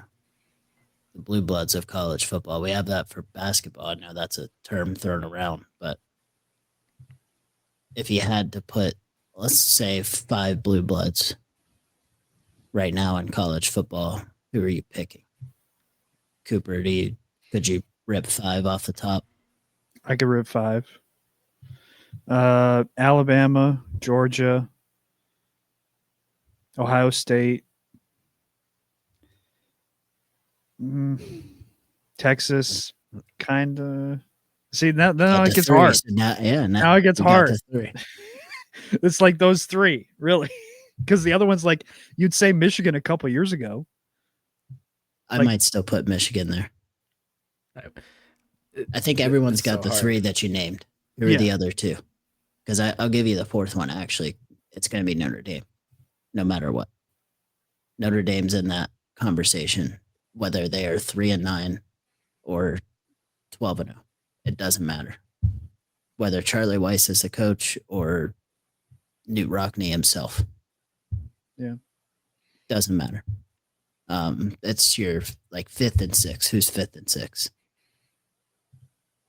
the blue bloods of college football. We have that for basketball. I know that's a term thrown around, but if you had to put, let's say, 5 blue bloods right now in college football, who are you picking? Cooper, could you rip 5 off the top? I could rip 5. Alabama, Georgia, Ohio State, Texas, kind of. See, now it gets hard. So now it gets you got hard. the 3. It's like those 3, really, because the other one's like you'd say Michigan a couple years ago. I might still put Michigan there. I think everyone's got the 3 that you named. Who are the other 2? Because I'll give you the 4th one. Actually, it's going to be Notre Dame, no matter what. Notre Dame's in that conversation, whether they are 3-9 or 12-0. It doesn't matter. Whether Charlie Weiss is the coach or Newt Rockne himself. Yeah. Doesn't matter. It's your 5th and 6th. Who's 5th and 6th?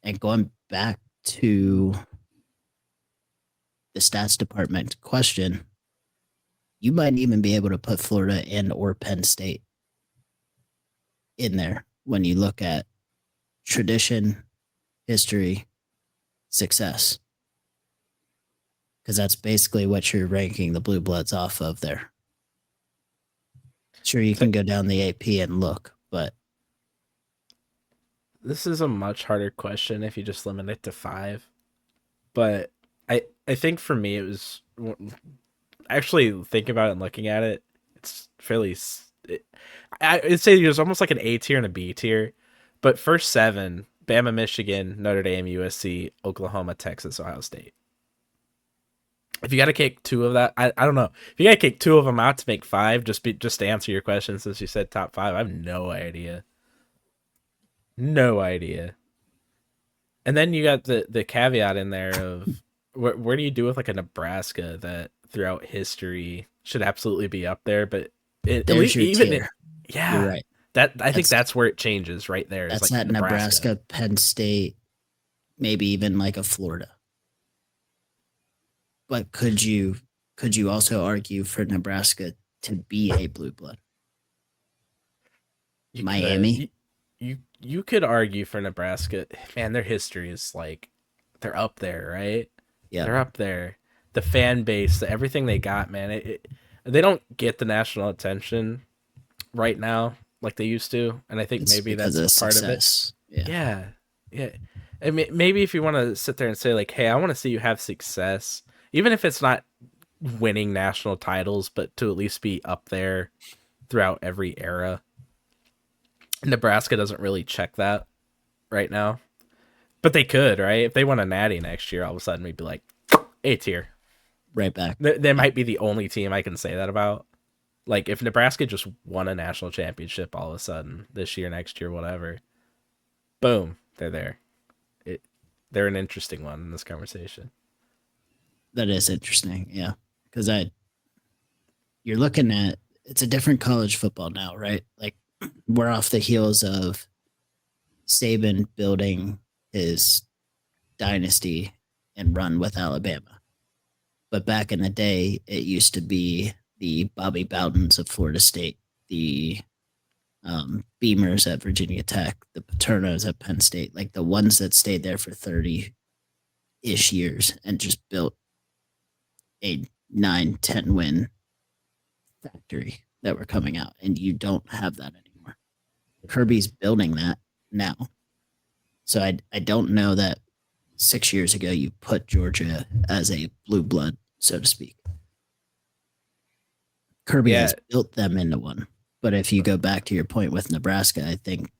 And going back to the stats department question, you might even be able to put Florida and or Penn State in there when you look at tradition, history, success. Because that's basically what you're ranking the blue bloods off of there. Sure, you can go down the AP and look, but this is a much harder question if you just limit it to 5. But I think for me, it was actually thinking about it and looking at it, it's fairly, I'd say there's almost like an A tier and a B tier, but first 7, Bama, Michigan, Notre Dame, USC, Oklahoma, Texas, Ohio State. If you got to kick 2 of that, I don't know. If you got to kick 2 of them out to make 5, just to answer your question, since you said top 5, I have no idea. No idea. And then you got the caveat in there of where do you do with like a Nebraska that throughout history should absolutely be up there, but there's your tier. Yeah, you're right. I think that's where it changes right there. That's like that Nebraska, Penn State, maybe even like a Florida. But could you also argue for Nebraska to be a blue blood? Miami? You could argue for Nebraska. Man, their history is like they're up there, right? Yeah, they're up there. The fan base, everything they got, man. They don't get the national attention right now like they used to, and I think maybe that's part of it. Yeah. I mean, maybe if you want to sit there and say like, "Hey, I want to see you have success," even if it's not winning national titles, but to at least be up there throughout every era. Nebraska doesn't really check that right now, but they could, right? If they won a natty next year, all of a sudden we'd be like A tier, right back. They might be the only team I can say that about. Like if Nebraska just won a national championship all of a sudden this year, next year, whatever, boom, they're there. They're an interesting one in this conversation. That is interesting, yeah, because you're looking at it's a different college football now, right? Like we're off the heels of Saban building his dynasty and run with Alabama. But back in the day, it used to be the Bobby Bowdens of Florida State, the Beamers at Virginia Tech, the Paternos at Penn State, like the ones that stayed there for 30-ish years and just built a 9-10 win factory that were coming out. And you don't have that anymore. Kirby's building that now. So I don't know that 6 years ago you put Georgia as a blue blood, so to speak. Kirby has built them into one. But if you go back to your point with Nebraska, I think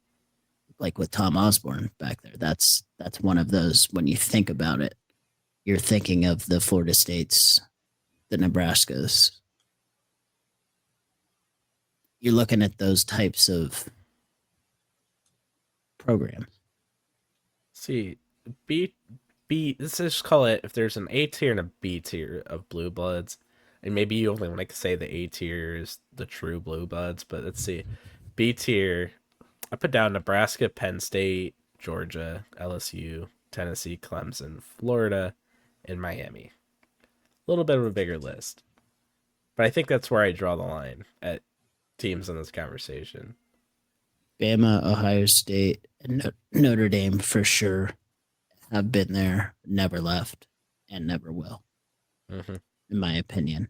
like with Tom Osborne back there, that's one of those, when you think about it, you're thinking of the Florida States, the Nebraskas. You're looking at those types of programs. See, B. Let's just call it, if there's an A tier and a B tier of blue bloods, and maybe you only want to say the A tier is the true blue bloods, but let's see. B tier, I put down Nebraska, Penn State, Georgia, LSU, Tennessee, Clemson, Florida, and Miami. A little bit of a bigger list. But I think that's where I draw the line at teams in this conversation. Bama, Ohio State, and Notre Dame for sure have been there, never left, and never will, Mm-hmm. in my opinion.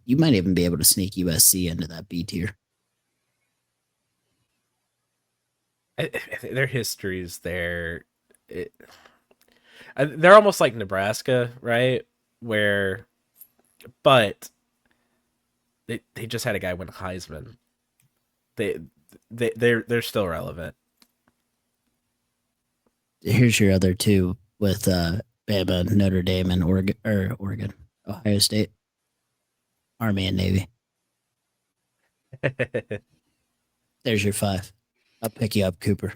You might even be able to sneak USC into that B tier. Their histories there, they're almost like Nebraska, right? But they just had a guy win Heisman. They're still relevant. Here's your other two with Bama, Notre Dame, and Oregon, Ohio State, Army and Navy. There's your 5. I'll pick you up, Cooper.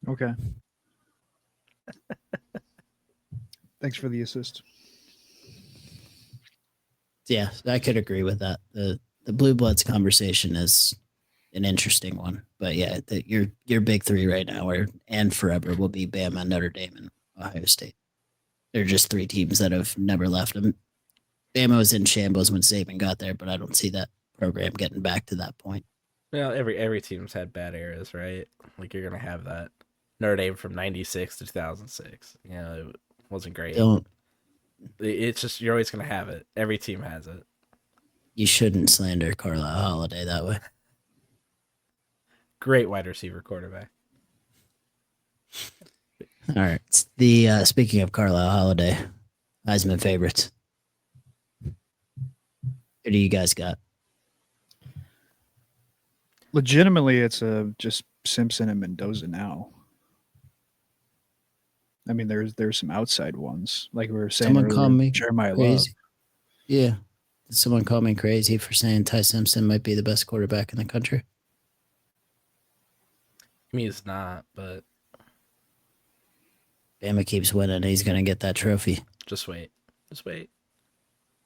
Okay. Thanks for the assist. Yeah, I could agree with that. The Blue Bloods conversation is an interesting one, but yeah, your big 3 right now and forever will be Bama, Notre Dame, and Ohio State. They're just 3 teams that have never left them. Bama was in shambles when Saban got there, but I don't see that program getting back to that point. Well, every team's had bad eras, right? Like you're gonna have that. Notre Dame from '96 to 2006. You know, it wasn't great. It's just you're always gonna have it. Every team has it. You shouldn't slander Carlisle Holiday that way. Great wide receiver quarterback. All right. The speaking of Carlisle Holiday, Heisman favorites. Who do you guys got? Legitimately, it's just Simpson and Mendoza now. I mean, there's some outside ones, like we were saying. Someone called me Jeremiah crazy. Love. Yeah. Someone called me crazy for saying Ty Simpson might be the best quarterback in the country. I mean, it's not, but Bama keeps winning. He's going to get that trophy. just wait. Just wait.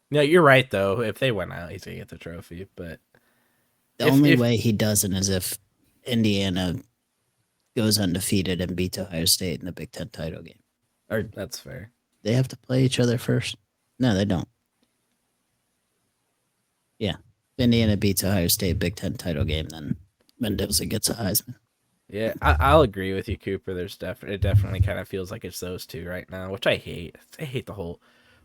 No, you're right, though. If they went out, he's going to get the trophy. But The only way he doesn't is if Indiana goes undefeated and beats Ohio State in the Big Ten title game. Or that's fair. they have to play each other first? No, they don't. Yeah. If Indiana beats Ohio State Big Ten title game, then Mendoza gets a Heisman. Yeah, I'll agree with you, Cooper. It definitely kind of feels like it's those two right now, which I hate. I hate the whole,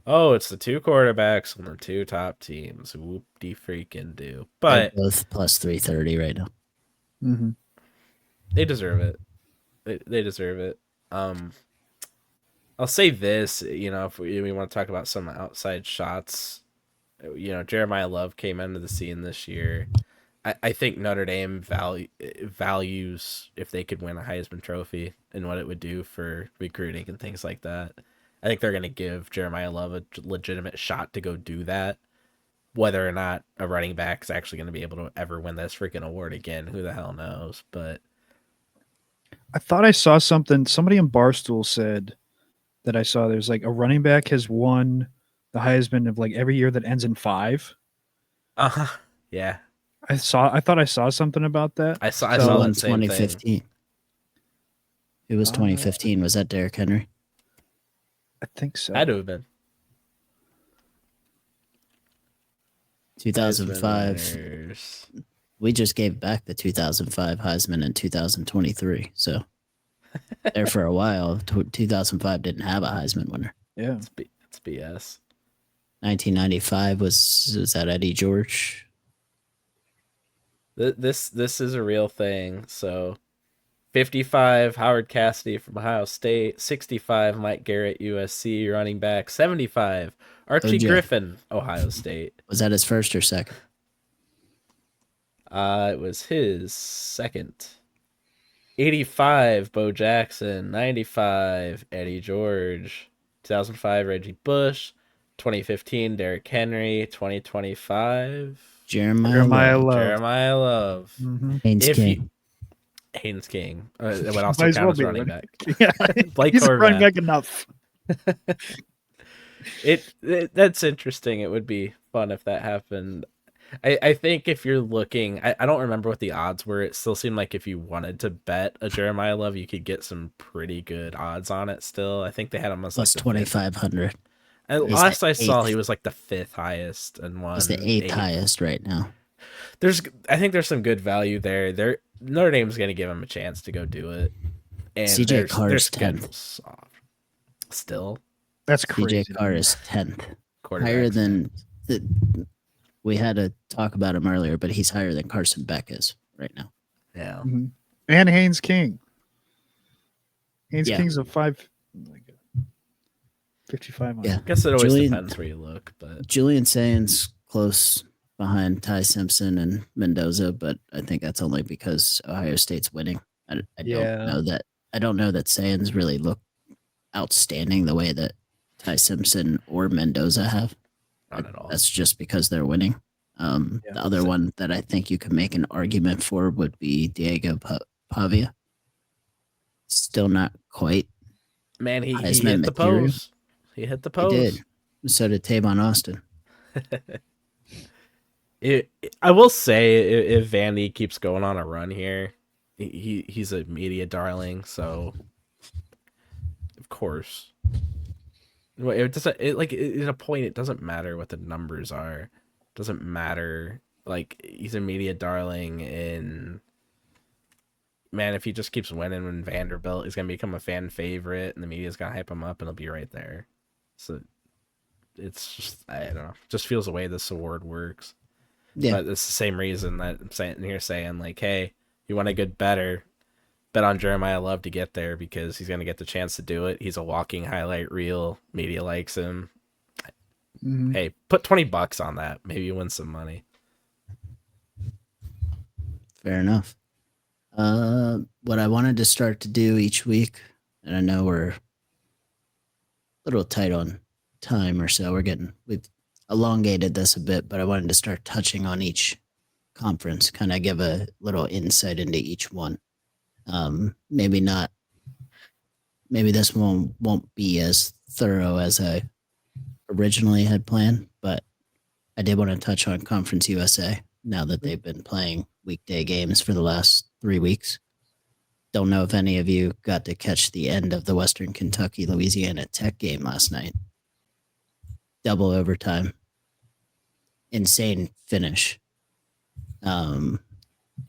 it's the 2 quarterbacks on the 2 top teams. Whoop-de freaking do. But they're both plus 330 right now. Mm-hmm. they deserve it. They deserve it. I'll say this, if we want to talk about some outside shots, Jeremiah Love came into the scene this year. I think Notre Dame values if they could win a Heisman Trophy and what it would do for recruiting and things like that. I think they're going to give Jeremiah Love a legitimate shot to go do that. Whether or not a running back is actually going to be able to ever win this freaking award again, who the hell knows? But I thought I saw something. Somebody in Barstool said that I saw there's like a running back has won the Heisman of like every year that ends in 5. Yeah. I thought I saw something about that. I saw that same 2015. thing. It was 2015. Was that Derrick Henry? I think so. Had to have been. 2005. We just gave back the 2005 Heisman in 2023. So there for a while, 2005 didn't have a Heisman winner. Yeah. It's BS. 1995 was that Eddie George? This is a real thing. So 55, Howard Cassidy from Ohio State. 65, Mike Garrett, USC, running back. 75, Archie Griffin, Ohio State. Was that his first or second? It was his second. 85, Bo Jackson. 95, Eddie George. 2005, Reggie Bush. 2015, Derrick Henry. 2025, Jeremiah Love. Jeremiah Love. Mm-hmm. Haynes King. Haynes King. What else counts as running back? Yeah, Blake he's Horvath. running back enough. That's interesting. It would be fun if that happened. I think if you're looking, I don't remember what the odds were. It still seemed like if you wanted to bet a Jeremiah Love, you could get some pretty good odds on it still. I think they had him as Plus like 2,500. and He's last the I saw, eighth. he was like the 5th highest and He's the 8th highest right now. I think there's some good value there. Notre Dame's going to give him a chance to go do it. And CJ Carr their is 10th. schedule's soft. Still, That's crazy. CJ Carr is 10th. Higher quarterbacks. than we had to talk about him earlier, but he's higher than Carson Beck is right now. Yeah. Mhm. And Haynes King. Haynes Yeah. King's a 55 on Yeah. I guess it always Julian- depends where you look, but Julian Sainz close behind Ty Simpson and Mendoza, but I think that's only because Ohio State's winning. I Yeah. don't know that. I don't know that Sainz really looked outstanding the way that Ty Simpson or Mendoza have. not at all. That's just because they're winning. The other one that I think you could make an argument for would be Diego Pavia. Still not quite. Man, he Heisman hit the material. post. He hit the He post. did. So did Tavon Austin. I will say, if Vandy keeps going on a run here, he's a media darling. So, of course, it doesn't. At a point, it doesn't matter what the numbers are. It doesn't matter. Like, he's a media darling, and man, if he just keeps winning in Vanderbilt, he's gonna become a fan favorite, and the media's gonna hype him up, and he'll be right there. So, it's just, I don't know. Just feels the way this award works. Yeah. But it's the same reason that I'm saying like, hey, you want a good better, bet on Jeremiah Love to get there because he's going to get the chance to do it. He's a walking highlight reel. Media likes him. Mhm. Hey, put $20 on that. Maybe you win some money. Fair enough. What I wanted to start to do each week, and I know we're a little tight on time or so. We've elongated this a bit, but I wanted to start touching on each conference, kind of give a little insight into each one. Maybe this one won't be as thorough as I originally had planned, but I did want to touch on Conference USA now that they've been playing weekday games for the last 3 weeks. Don't know if any of you got to catch the end of the Western Kentucky Louisiana Tech game last night. Double overtime. Insane finish.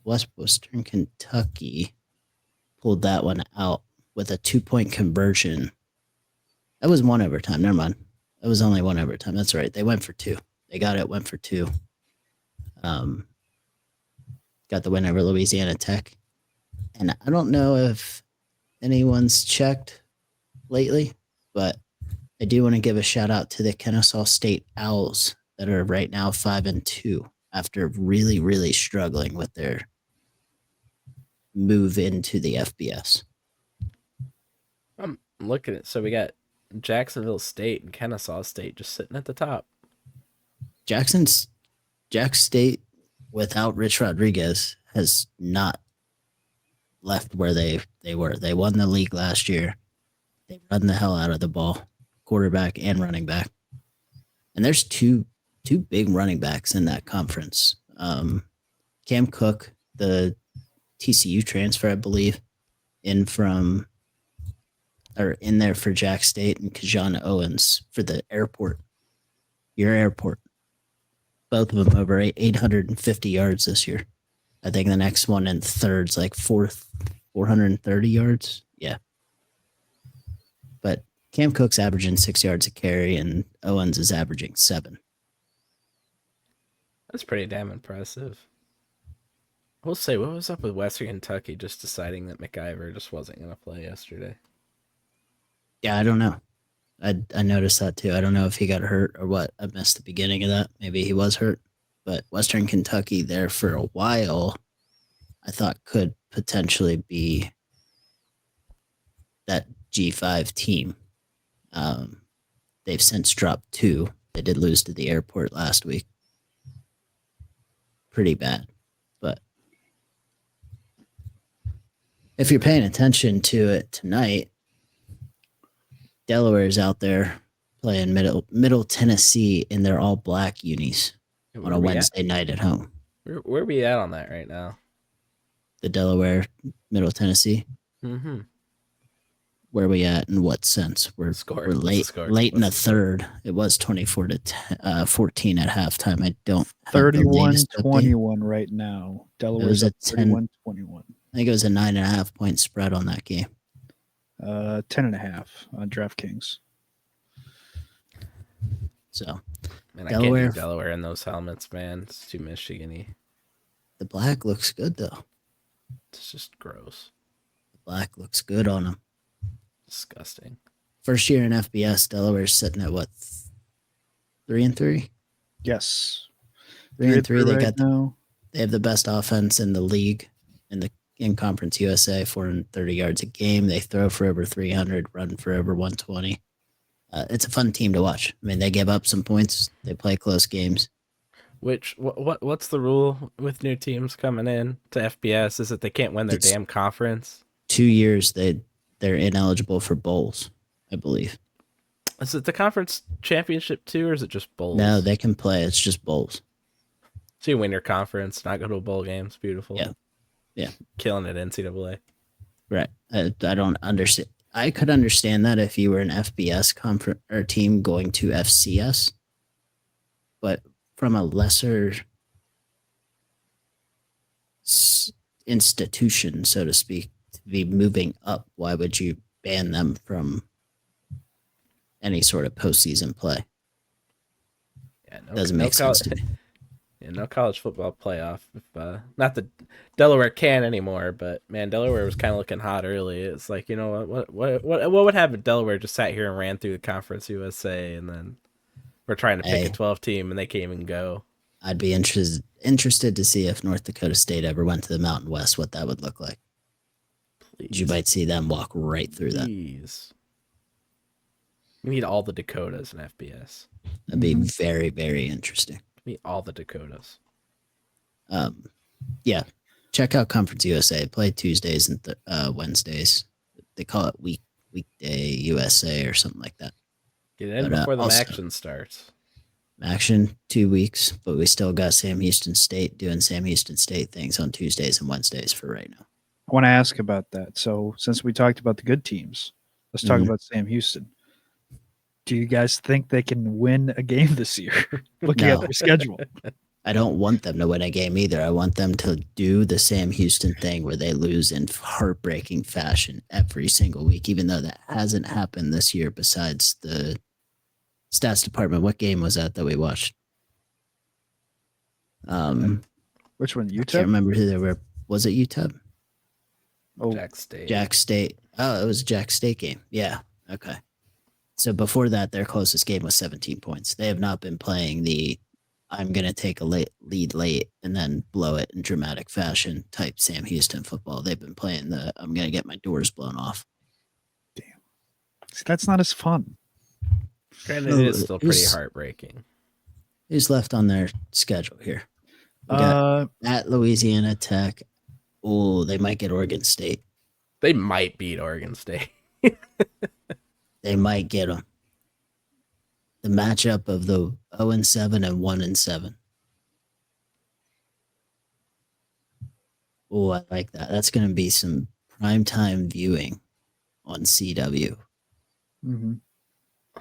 Western Kentucky pulled that one out with a 2-point conversion. That was one overtime. Never mind. That was only one overtime. That's right. They went for 2. They got it, went for 2. Got the win over Louisiana Tech. And I don't know if anyone's checked lately, but I do want to give a shout out to the Kennesaw State Owls that are right now 5-2 after really, really struggling with their move into the FBS. I'm looking at so we got Jacksonville State and Kennesaw State just sitting at the top. Jack State without Rich Rodriguez has not left where they were. They won the league last year. They run the hell out of the ball, quarterback and running back. And there's two big running backs in that conference. Cam Cook, the TCU transfer, I believe, in there for Jack State, and Kajan Owens for the airport. Your airport. Both of them over 850 yards this year. I think the next one in third's like 430 yards. Yeah. But Cam Cook's averaging 6 yards a carry, and Owens is averaging 7. That's pretty damn impressive. I will say, what was up with Western Kentucky just deciding that McIver just wasn't going to play yesterday? Yeah, I don't know. I noticed that too. I don't know if he got hurt or what. I missed the beginning of that. Maybe he was hurt. But Western Kentucky there for a while, I thought could potentially be that G5 team. They've since dropped 2. They did lose to the airport last week. Pretty bad. But if you're paying attention to it tonight, Delaware's out there playing Middle Tennessee in their all black unis on Where a we at? Wednesday night at home. Where we at on that right now? The Delaware, Middle Tennessee. Mm-hmm. Where are we at in what sense? We're Score. we're What's the late score? late in the What's the score? third. It was 24-14 at halftime. I don't have the 31-21 right now. Delaware's a up 31-21. I think it was a 9.5 point spread on that game. 10.5 on DraftKings. So Man, I Delaware- can't do Delaware in those helmets, man. It's too Michigan-y. the black looks good though. It's just gross. The black looks good on them. Disgusting. First year in FBS, Delaware's sitting at what? 3-3. Yes. 3-3. They right got now. They have the best offense in the league in Conference USA, 430 yards a game. They throw for over 300, run for over 120. It's a fun team to watch. I mean, they give up some points. They play close games. What's the rule with new teams coming in to FBS? Is that they can't win their It's- damn conference? 2 years they're ineligible for bowls, I believe. Is it the conference championship too, or is it just bowls? No, they can play. It's just bowls. So you win your conference, not go to a bowl game. It's beautiful. Yeah. Yeah. Killing it, NCAA. Right. I don't understand. I could understand that if you were an FBS conference or team going to FCS, but from a lesser institution, so to speak, to be moving up, why would you ban them from any sort of postseason play? Yeah, Doesn't make sense to me. Yeah, no college football playoff. If not that Delaware can anymore, but man, Delaware was kind of looking hot early. It's like, you know what would happen if Delaware just sat here and ran through the Conference USA, and then we're trying to pick a 12 team and they can't even go. I'd be interested to see if North Dakota State ever went to the Mountain West, what that would look like. Please. You might see them walk right through that. Please. We need all the Dakotas in FBS. That'd be very, very interesting. We need all the Dakotas. Yeah, check out Conference USA. Play Tuesdays and Wednesdays. They call it weekday USA or something like that. Get in But, before the also- action starts. Action 2 weeks, but we still got Sam Houston State doing Sam Houston State things on Tuesdays and Wednesdays for right now. I want to ask about that. So, since we talked about the good teams, let's talk about Sam Houston. Do you guys think they can win a game this year? Looking at No. their schedule. I don't want them to win a game either. I want them to do the Sam Houston thing where they lose in heartbreaking fashion every single week, even though that hasn't happened this year besides the stats department. What game was that we watched? Which one? I can't UTEP? remember who they were. Was it UTEP? Oh, Jack State. Jack State. Oh, it was a Jack State game. Yeah. Okay. So before that, their closest game was 17 points. They have not been playing the I'm going to take a lead late and then blow it in dramatic fashion type Sam Houston football. They've been playing the I'm going to get my doors blown off. see, that's not as fun. Granted, it is still pretty heartbreaking. Who's left on their schedule here? We got at Louisiana Tech. Oh, they might get Oregon State. They might beat Oregon State. They might get them. The matchup of the 0-7 and 1-7. Oh, I like that. That's going to be some primetime viewing on CW. Mm-hmm.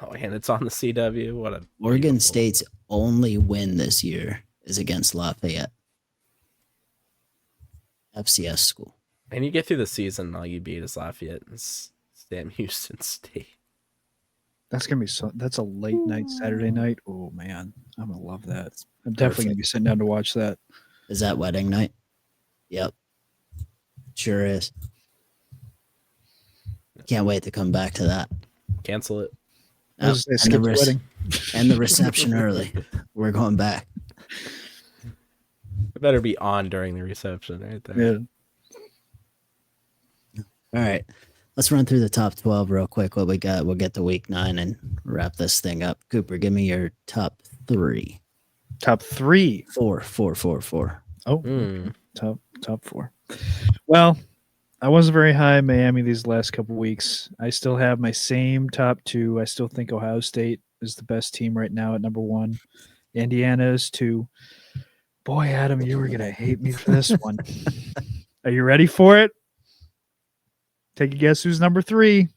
Oh, and it's on the CW. What a Oregon beautiful- State's only win this year is against Lafayette. FCS school. And you get through the season, all you beat is Lafayette and Sam Houston State. That's gonna be so. That's a late night Saturday night. Oh man, I'm gonna love that. I'm definitely gonna be sitting down to watch that. Is that wedding night? Yep. Sure is. Can't wait to come back to that. Cancel it. I was gonna say, skip the wedding. And the reception early. We're going back. It better be on during the reception right there. Yeah. All right. Let's run through the top 12 real quick. What we got? We'll get to week 9 and wrap this thing up. Cooper, give me your top 3. Top 3. 4. Oh, Mm. top 4. Well, I wasn't very high in Miami these last couple weeks. I still have my same top two. I still think Ohio State is the best team right now at number 1. Indiana is 2. Boy, Adam, you were gonna hate me for this one. Are you ready for it? Take a guess who's number 3.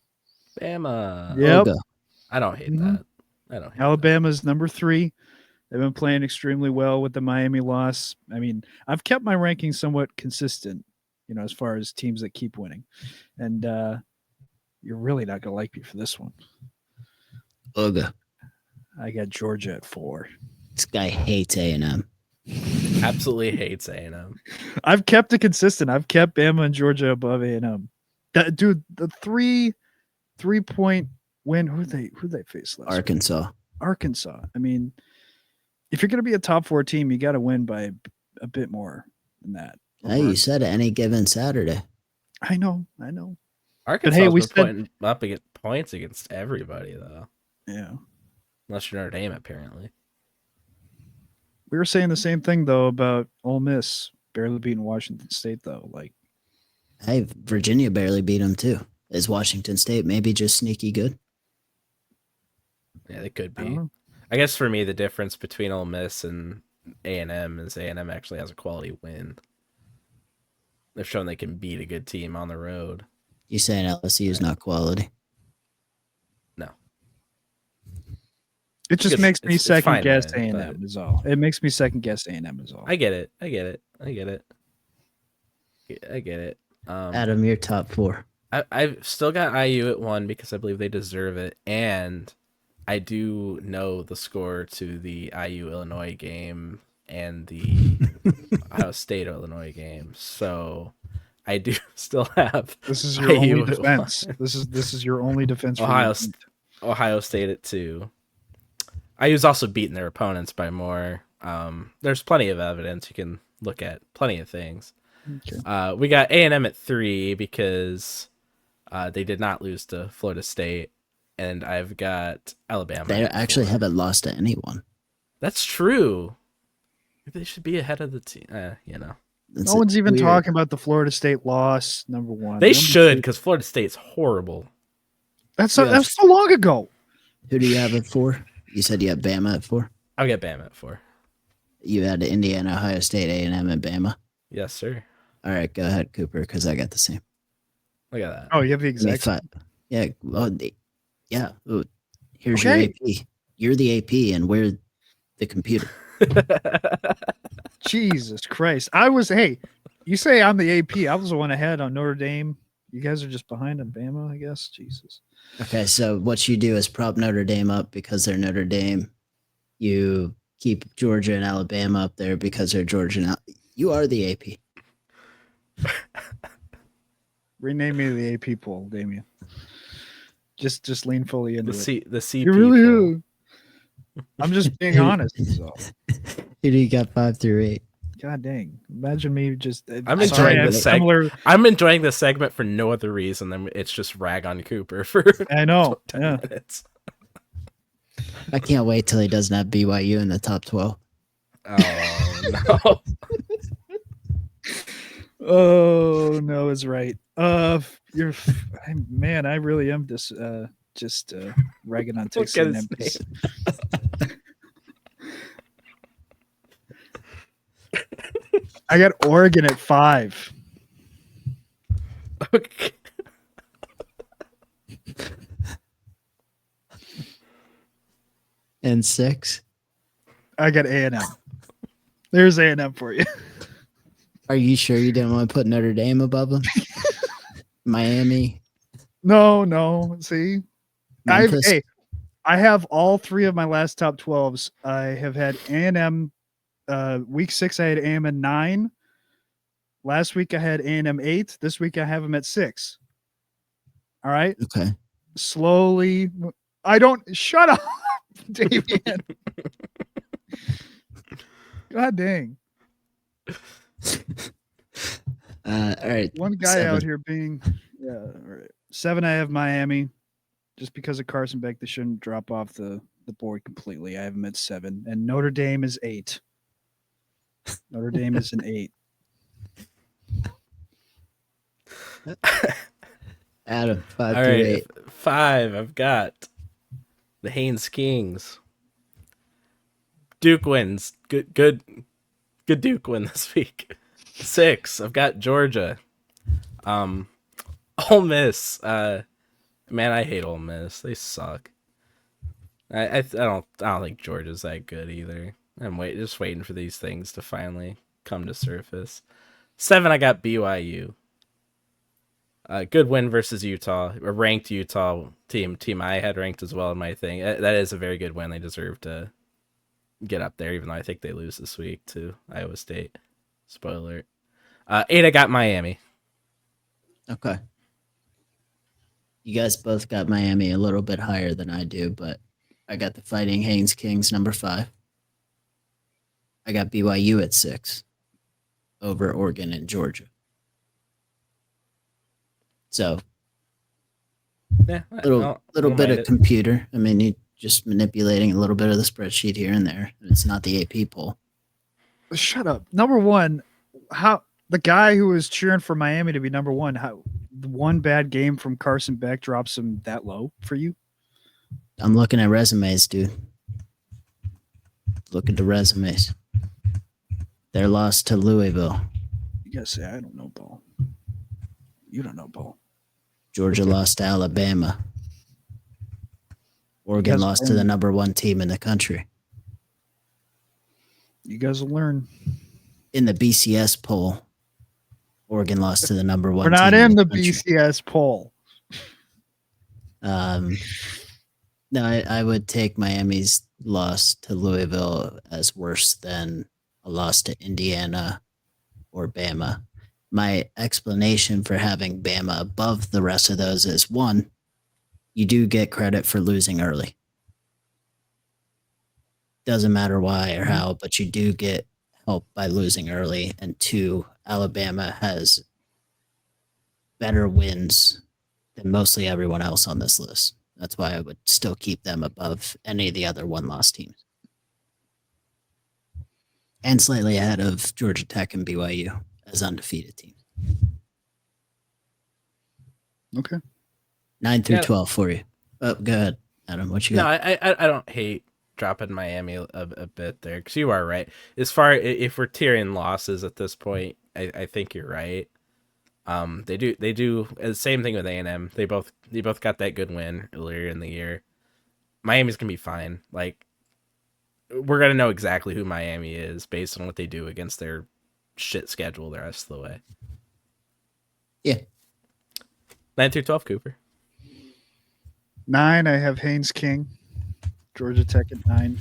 Bama. Yep. Olga. I don't hate Mhm. that. I don't hate Alabama's number 3. They've been playing extremely well with the Miami loss. I mean, I've kept my ranking somewhat consistent, as far as teams that keep winning. And you're really not going to like me for this one. Olga. I got Georgia at 4. This guy hates A&M. that. Absolutely hates A&M. I've kept it consistent. I've kept Bama and Georgia above A&M. Dude, the 3-point win. Who they face last week? Arkansas. I mean, if you're going to be a top 4 team, you got to win by a bit more than that. Hey, you said any given Saturday. I know. Arkansas hey, has we been said- putting up against points against everybody, though. Yeah. Unless you're Notre Dame, apparently. We were saying the same thing, though, about Ole Miss barely beating Washington State, though. Like, Hey, Virginia barely beat them, too. Is Washington State maybe just sneaky good? Yeah, they could I be. don't know. I guess for me, the difference between Ole Miss and A&M is A&M actually has a quality win. They've shown they can beat a good team on the road. You saying LSU is not quality? No. It just It's- makes me it's second fine guess win, A&M but- is all. It makes me second guess A&M is all. I get it. I get it. Adam, your top 4. I've still got IU at 1 because I believe they deserve it, and I do know the score to the IU Illinois game and the Ohio State Illinois game, so I do still have This is your IU only at defense. 1. This is your only defense. For Ohio State at 2. IU's also beaten their opponents by more. There's plenty of evidence you can look at, plenty of things. Okay. We got A&M at 3 because they did not lose to Florida State, and I've got Alabama. They at actually 4. haven't lost to anyone. That's true. They should be ahead of the team. No one's even talking about the Florida State loss. Number 1. They should, because Florida State's horrible. That's so long ago. Who do you have at 4? You said you have Bama at 4. I'll get Bama at 4. You had Indiana, Ohio State, A&M, and Bama. Yes, sir. All right, go ahead, Cooper, because I got the same. Look at that. Oh, you have the Give me exact. 5. Yeah. Well, yeah. Ooh, here's Okay. your AP. You're the AP, and we're the computer. Jesus Christ! Hey, you say I'm the AP. I was the one ahead on Notre Dame. You guys are just behind on Bama, I guess. Jesus. Okay, so what you do is prop Notre Dame up because they're Notre Dame. You keep Georgia and Alabama up there because they're Georgia and you are the AP. Rename me the AP poll, Damien. Just lean fully into The it. C You really people. do. I'm just being honest. So. Who do you got 5 through 8? God dang! Imagine me just. I'm enjoying I have this similar. I'm enjoying this segment for no other reason than it's just rag on Cooper for I know. 10 Yeah. minutes. I can't wait till he doesn't have BYU in the top 12. Oh no! Oh no, is right. Man, I really am just ragging on Look Texas at A&M. his I got Oregon at 5. Okay. And 6? I got A&M. There's A&M for you. Are you sure you didn't want to put Notre Dame above them? Miami? No. See, Memphis? I have all 3 of my last top 12s. I have had A&M. Week 6, I had A&M at 9. Last week, I had A&M 8. This week, I have them at 6. All right. Okay. Slowly. I don't. Shut up, Davian. God dang. All right. One guy 7. out here being. Yeah. All right. 7, I have Miami. Just because of Carson Beck, they shouldn't drop off the board completely. I have them at 7. And Notre Dame is 8. Notre Dame is an 8. Adam, 5 All through right, 8. 5. I've got the Haynes Kings. Duke wins. Good Duke win this week. 6. I've got Georgia. Ole Miss. Man, I hate Ole Miss. They suck. I don't think Georgia's that good either. I'm just waiting for these things to finally come to surface. 7. I got BYU. Good win versus Utah, a ranked Utah team I had ranked as well in my thing. That is a very good win. They deserve to get up there, even though I think they lose this week to Iowa State. Spoiler. 8. I got Miami. Okay. You guys both got Miami a little bit higher than I do, but I got the Fighting Haynes Kings number 5. I got BYU at 6 over Oregon and Georgia. So, Yeah, little bit of computer. I mean, you just manipulating a little bit of the spreadsheet here and there. It's not the AP poll. Shut up. Number one, how the guy who was cheering for Miami to be number one, how the one bad game from Carson Beck drops him that low for you? I'm looking at resumes, dude. Look at the resumes. Their loss to Louisville. You gotta say, I don't know ball. You don't know ball. Georgia lost to Alabama. Oregon lost to the number 1 team in the country. You guys will learn. In the BCS poll, Oregon lost to the number 1 We're not team in the country. BCS poll. No, I would take Miami's loss to Louisville as worse than a loss to Indiana or Bama. My explanation for having Bama above the rest of those is, 1, you do get credit for losing early. Doesn't matter why or how, but you do get help by losing early. And 2, Alabama has better wins than mostly everyone else on this list. That's why I would still keep them above any of the other one-loss teams. And slightly ahead of Georgia Tech and BYU as undefeated teams. Okay. 9 through 12 for you. Oh, go ahead, Adam. What you got? No, I don't hate dropping Miami a bit there, because you are right. As far if we're tiering losses at this point, I think you're right. They do the same thing with A&M. They both got that good win earlier in the year. Miami's gonna be fine. Like, we're gonna know exactly who Miami is based on what they do against their shit schedule the rest of the way. Yeah. 9 through 12, Cooper. 9, I have Haynes King. Georgia Tech at 9.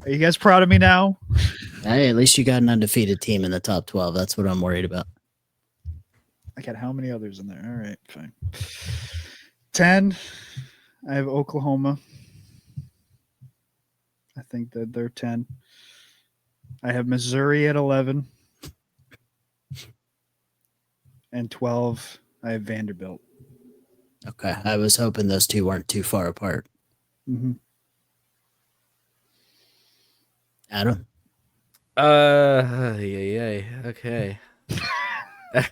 Are you guys proud of me now? Hey, at least you got an undefeated team in the top 12. That's what I'm worried about. I got how many others in there? All right, fine. 10, I have Oklahoma. I think that they're 10. I have Missouri at 11. And 12, I have Vanderbilt. Okay. I was hoping those two weren't too far apart. Mm-hmm. Adam? Yeah. Okay. 9,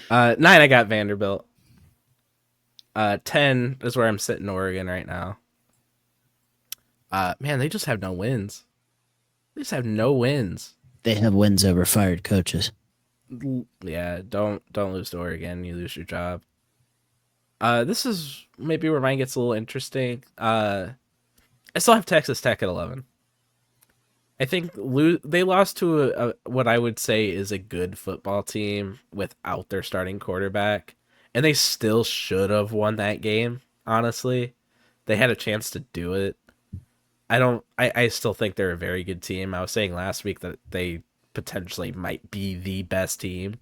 I got Vanderbilt. 10 is where I'm sitting Oregon right now. Man, they just have no wins. They just have no wins. They have wins over fired coaches. Yeah, don't lose to Oregon. You lose your job. This is maybe where mine gets a little interesting. I still have Texas Tech at 11. I think they lost to what I would say is a good football team without their starting quarterback, and they still should have won that game. Honestly, they had a chance to do it. I still think they're a very good team. I was saying last week that they potentially might be the best team.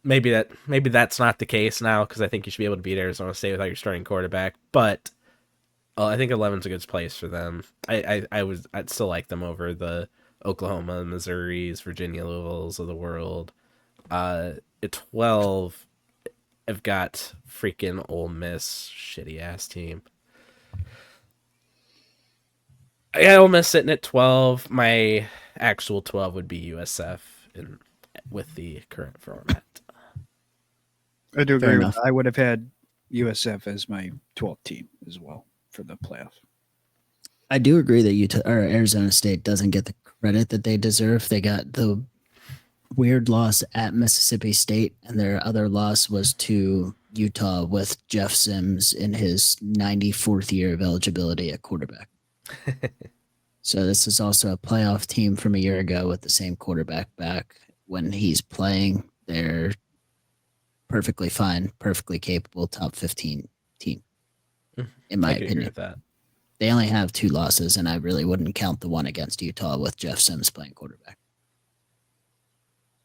Maybe that's not the case now, because I think you should be able to beat Arizona State without your starting quarterback. But I think 11's a good place for them. I'd still like them over the Oklahoma, Missouris, Virginia, Louisvilles of the world. At 12, I've got freaking Ole Miss, shitty ass team. I got Ole Miss sitting at 12. My actual 12 would be USF, and with the current format. I do Fair agree with enough. that. I would have had USF as my 12th team as well for the playoff. I do agree that Utah or Arizona State doesn't get the credit that they deserve. They got the weird loss at Mississippi State, and their other loss was to Utah with Jeff Sims in his 94th year of eligibility at quarterback. So this is also a playoff team from a year ago with the same quarterback back. When he's playing, they're perfectly fine, perfectly capable, top 15 team, in my I could agree opinion. with that. They only have 2 losses, and I really wouldn't count the one against Utah with Jeff Sims playing quarterback.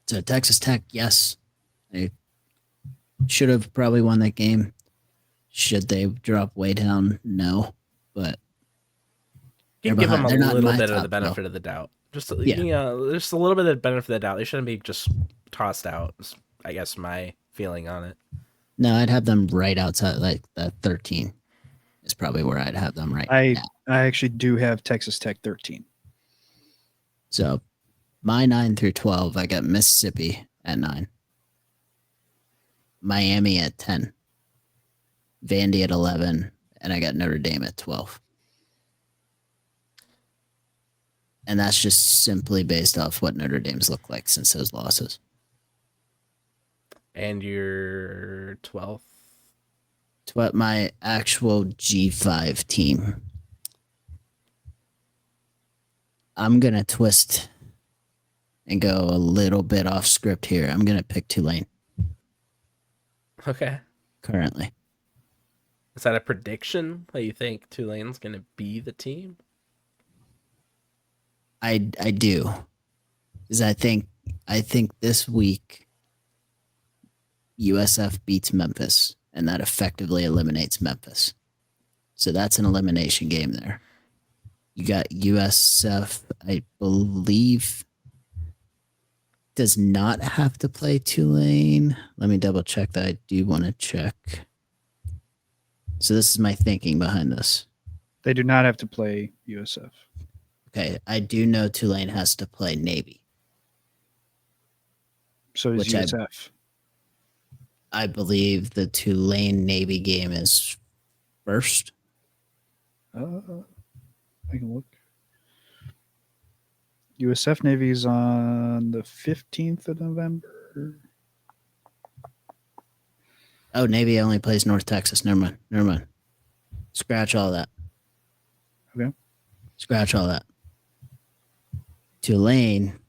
So Texas Tech, yes, they should have probably won that game. Should they drop way down? No, but You they're can give them behind. a They're not in little my bit of the top benefit 12. of the doubt. Just Yeah. just a little bit of the benefit of the doubt. They shouldn't be just tossed out. Is, I guess my feeling on it. No, I'd have them right outside, like that 13 is probably where I'd have them right I now. actually do have Texas Tech 13. So my 9 through 12, I got Mississippi at 9, Miami at 10, Vandy at 11, and I got Notre Dame at 12. And that's just simply based off what Notre Dame's look like since those losses. And your 12th. To what my actual G5 team. I'm going to twist and go a little bit off script here. I'm going to pick Tulane Okay. currently. Is that a prediction that you think Tulane's going to be the team? I do. Because I think this week USF beats Memphis, and that effectively eliminates Memphis. So that's an elimination game there. You got USF, I believe, does not have to play Tulane. Let me double check that. I do want to check. So this is my thinking behind this. They do not have to play USF. Okay, I do know Tulane has to play Navy. So does Which I- USF. I believe the Tulane Navy game is first. I can look. USF Navy's on the 15th of November. Oh, Navy only plays North Texas. Never mind. Scratch all that. Okay. Scratch all that. Tulane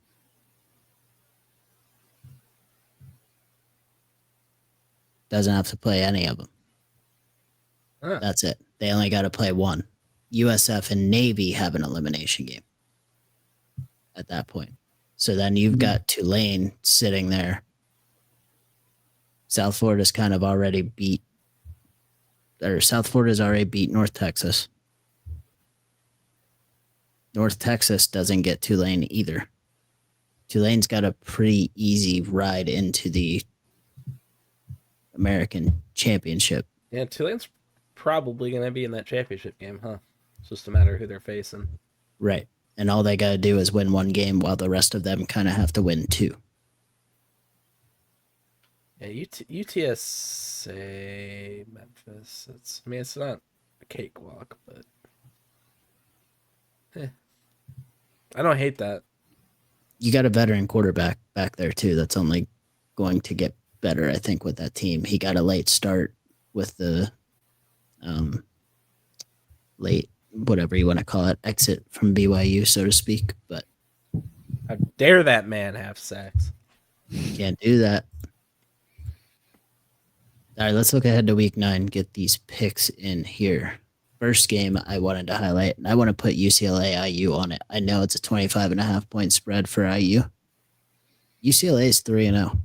doesn't have to play any of them. Huh. That's it. They only got to play one. USF and Navy have an elimination game at that point. So then you've got Tulane sitting there. South Florida's kind of already beat, or South Florida's already beat North Texas. North Texas doesn't get Tulane either. Tulane's got a pretty easy ride into the American Championship. Yeah, Tulane's probably going to be in that championship game, huh? It's just a matter of who they're facing. Right. And all they got to do is win one game while the rest of them kind of have to win two. Yeah, UTSA, Memphis. It's not a cakewalk, but I don't hate that. You got a veteran quarterback back there too. That's only going to get better, I think, with that team. He got a late start with the late, whatever you want to call it, exit from BYU, so to speak. But How dare that man have sex? can't do that. All right, let's look ahead to week 9, get these picks in here. First game I wanted to highlight, and I want to put UCLA IU on it. I know it's a 25.5 point spread for IU. UCLA is 3-0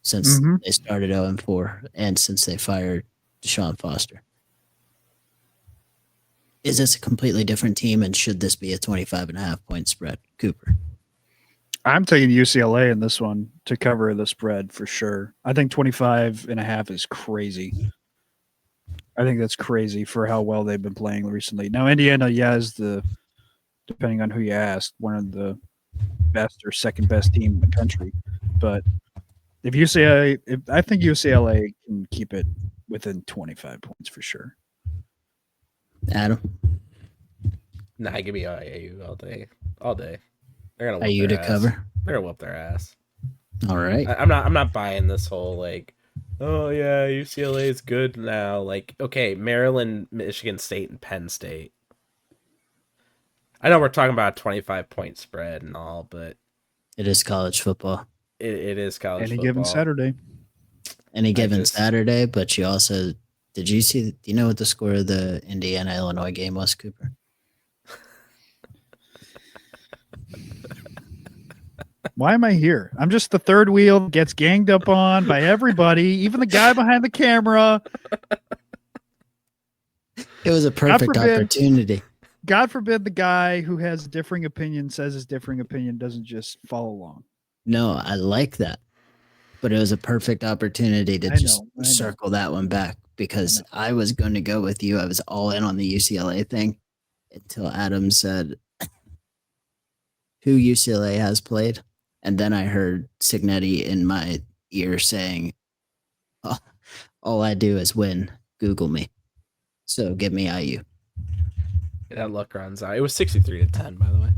since they started 0-4 and since they fired Deshaun Foster. Is this a completely different team, and should this be a 25.5 point spread? Cooper. I'm taking UCLA in this one to cover the spread for sure. I think 25.5 is crazy. I think that's crazy for how well they've been playing recently. Now, Indiana, is depending on who you ask, one of the best or second best team in the country. but I think UCLA can keep it within 25 points for sure. Adam, Nah, give me IAU all day, all day. They're gonna are whoop you their to ass. cover? They're gonna whoop their ass. All right. I'm not buying this whole like, oh yeah, UCLA is good now. Like, okay, Maryland, Michigan State, and Penn State. I know we're talking about a 25-point spread and all, but It is college football. it is college Any football. given Saturday. Any given Saturday, but you also do you know what the score of the Indiana-Illinois game was, Cooper? Why am I here? I'm just the third wheel that gets ganged up on by everybody, even the guy behind the camera. It was a perfect opportunity. God forbid the guy who has a differing opinion says his differing opinion doesn't just follow along. No, I like that. But it was a perfect opportunity to circle that one back because I was going to go with you. I was all in on the UCLA thing until Adam said who UCLA has played. And then I heard Signetti in my ear saying, oh, all I do is win. Google me. So give me IU. That luck runs out. It was 63-10, by the way.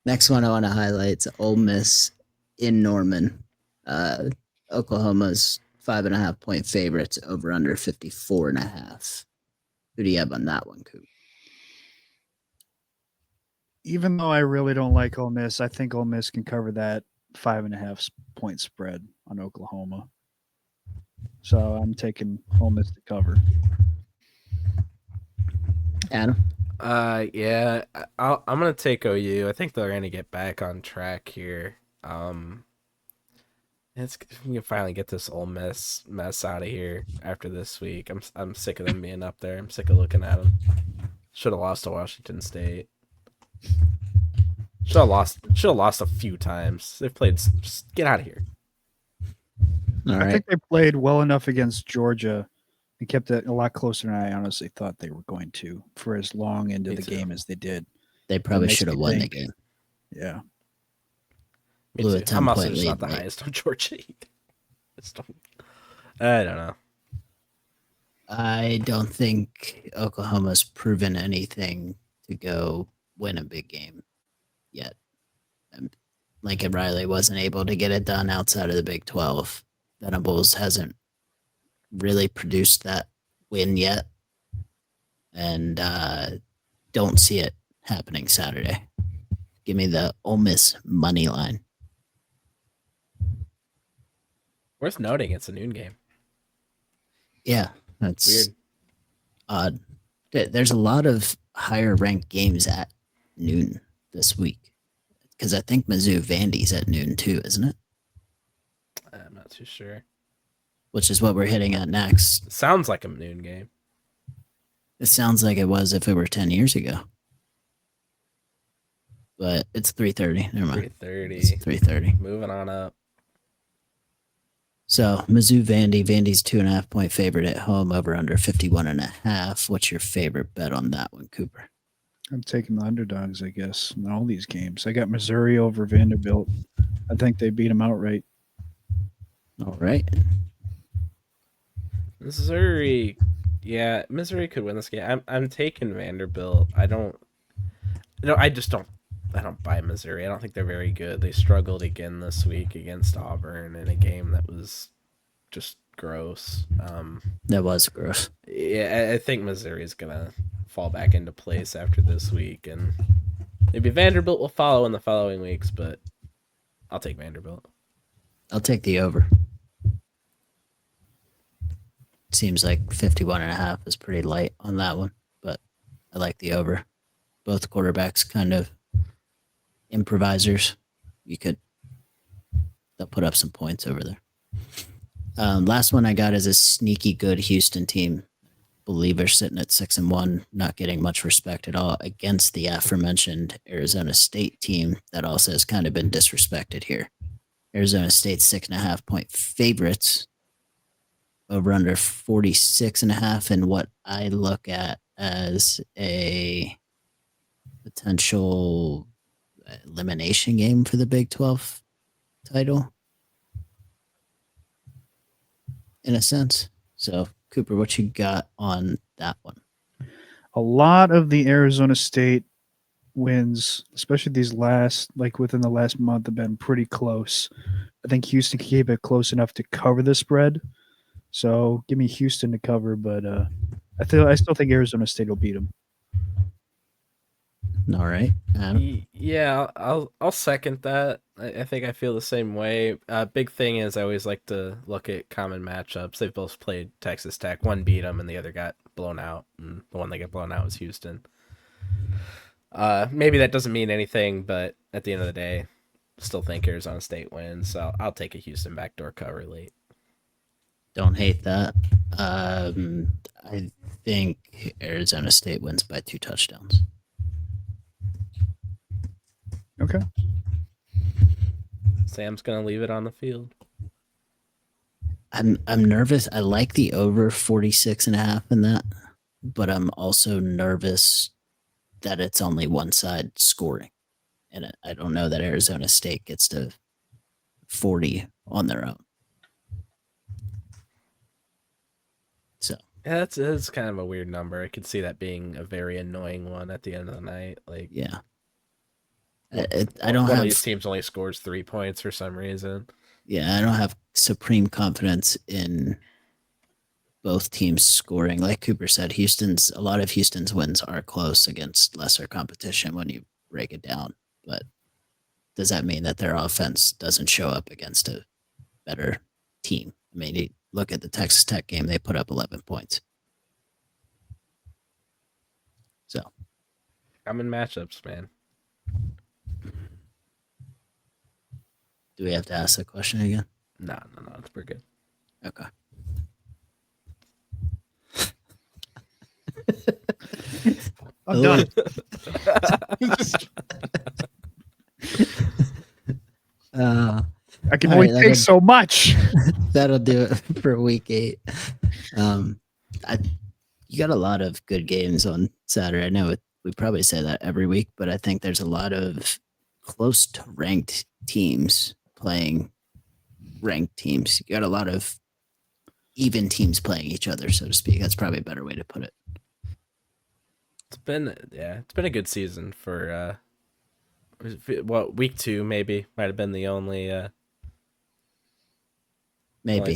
Next one I want to highlight is Ole Miss in Norman. Oklahoma's 5.5-point favorites over under 54.5. Who do you have on that one, Coop? Even though I really don't like Ole Miss, I think Ole Miss can cover that 5.5-point spread on Oklahoma. So I'm taking Ole Miss to cover. Adam? Yeah, I'm gonna take OU. I think they're gonna get back on track here. We can finally get this Ole Miss mess out of here after this week. I'm sick of them being up there. I'm sick of looking at them. Should have lost to Washington State. Should have lost a few times. They've played. Just get out of here. I think they played well enough against Georgia and kept it a lot closer than I honestly thought they were going to for as long into the game as they did. They probably should have won the game. Yeah. Blew a 10-point lead. Not the highest on Georgia either. I don't know. I don't think Oklahoma's proven anything to go win a big game yet. Lincoln Riley wasn't able to get it done outside of the Big 12. Venables hasn't really produced that win yet. And don't see it happening Saturday. Give me the Ole Miss money line. Worth noting, it's a noon game. Yeah, that's weird. Odd. There's a lot of higher ranked games at noon this week. Because I think Mizzou Vandy's at noon too, isn't it? I'm not too sure. Which is what we're hitting at next. It sounds like a noon game. It sounds like it was if it were 10 years ago. But it's 3:30. Never mind. 3:30. It's 3:30. Moving on up. So Mizzou Vandy. Vandy's 2.5-point favorite at home over under 51.5. What's your favorite bet on that one, Cooper? I'm taking the underdogs, I guess, in all these games. I got Missouri over Vanderbilt. I think they beat them outright. All right. Missouri. Yeah, Missouri could win this game. I'm taking Vanderbilt. I don't buy Missouri. I don't think they're very good. They struggled again this week against Auburn in a game that was just gross. That was gross. Yeah, I think Missouri's gonna fall back into place after this week, and maybe Vanderbilt will follow in the following weeks, but I'll take Vanderbilt. I'll take the over. Seems like 51.5 is pretty light on that one, but I like the over. Both quarterbacks kind of improvisers. They'll put up some points over there. Last one I got is a sneaky good Houston team. Believe they're sitting at 6-1, not getting much respect at all against the aforementioned Arizona State team that also has kind of been disrespected here. Arizona State's 6.5-point favorites over under 46.5 in what I look at as a potential elimination game for the Big 12 title, in a sense. So, Cooper, what you got on that one? A lot of the Arizona State wins, especially these within the last month, have been pretty close. I think Houston can keep it close enough to cover the spread. So give me Houston to cover, but I still think Arizona State will beat them. All right. Yeah, I'll second that. I think I feel the same way. Big thing is I always like to look at common matchups. They've both played Texas Tech. One beat them, and the other got blown out. And the one that got blown out was Houston. Maybe that doesn't mean anything, but at the end of the day, still think Arizona State wins. So I'll take a Houston backdoor cover late. Don't hate that. I think Arizona State wins by 2 touchdowns. Okay. Sam's gonna leave it on the field. I'm nervous. I like the over 46.5 in that, but I'm also nervous that it's only one side scoring. And I don't know that Arizona State gets to 40 on their own. So yeah, that's kind of a weird number. I could see that being a very annoying one at the end of the night. Like, yeah, I don't one have of these teams only scores 3 points for some reason. Yeah, I don't have supreme confidence in both teams scoring. Like Cooper said, a lot of Houston's wins are close against lesser competition when you break it down. But does that mean that their offense doesn't show up against a better team? I mean, you look at the Texas Tech game; they put up 11 points. So, I'm in matchups, man. do we have to ask the question again? No, we're good. Okay. I'm done. I can only take so much. That'll do it for week 8. You got a lot of good games on Saturday. I know we probably say that every week, but I think there's a lot of close to ranked teams playing ranked teams. You got a lot of even teams playing each other, so to speak. That's probably a better way to put it. It's been a good season for week 2 maybe might have been the only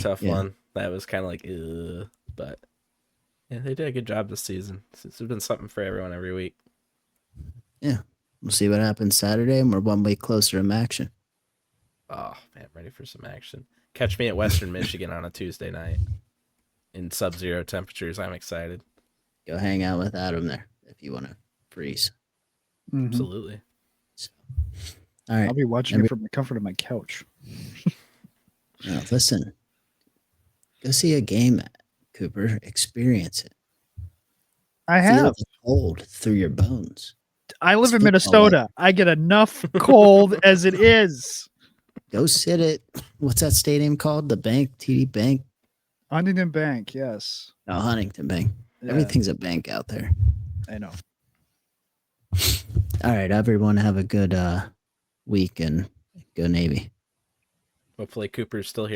tough one that was kind of like but yeah, they did a good job this season. It's been something for everyone every week. Yeah, we'll see what happens Saturday, and we're 1 week closer to action. Oh man, ready for some action. Catch me at Western Michigan on a Tuesday night in sub-zero temperatures. I'm excited. Go hang out with Adam there if you want to freeze. Mm-hmm. Absolutely. So, all right, I'll be watching it from the comfort of my couch. Now, listen, go see a game, Cooper. Experience it. I Feel have. the cold through your bones. I live in Speak Minnesota. I get enough cold as it is. Go sit at, what's that stadium called? The bank, TD Bank? Huntington Bank, yes. No, Huntington Bank. Yeah, Everything's a bank out there. I know. All right, everyone have a good week and go Navy. Hopefully Cooper's still here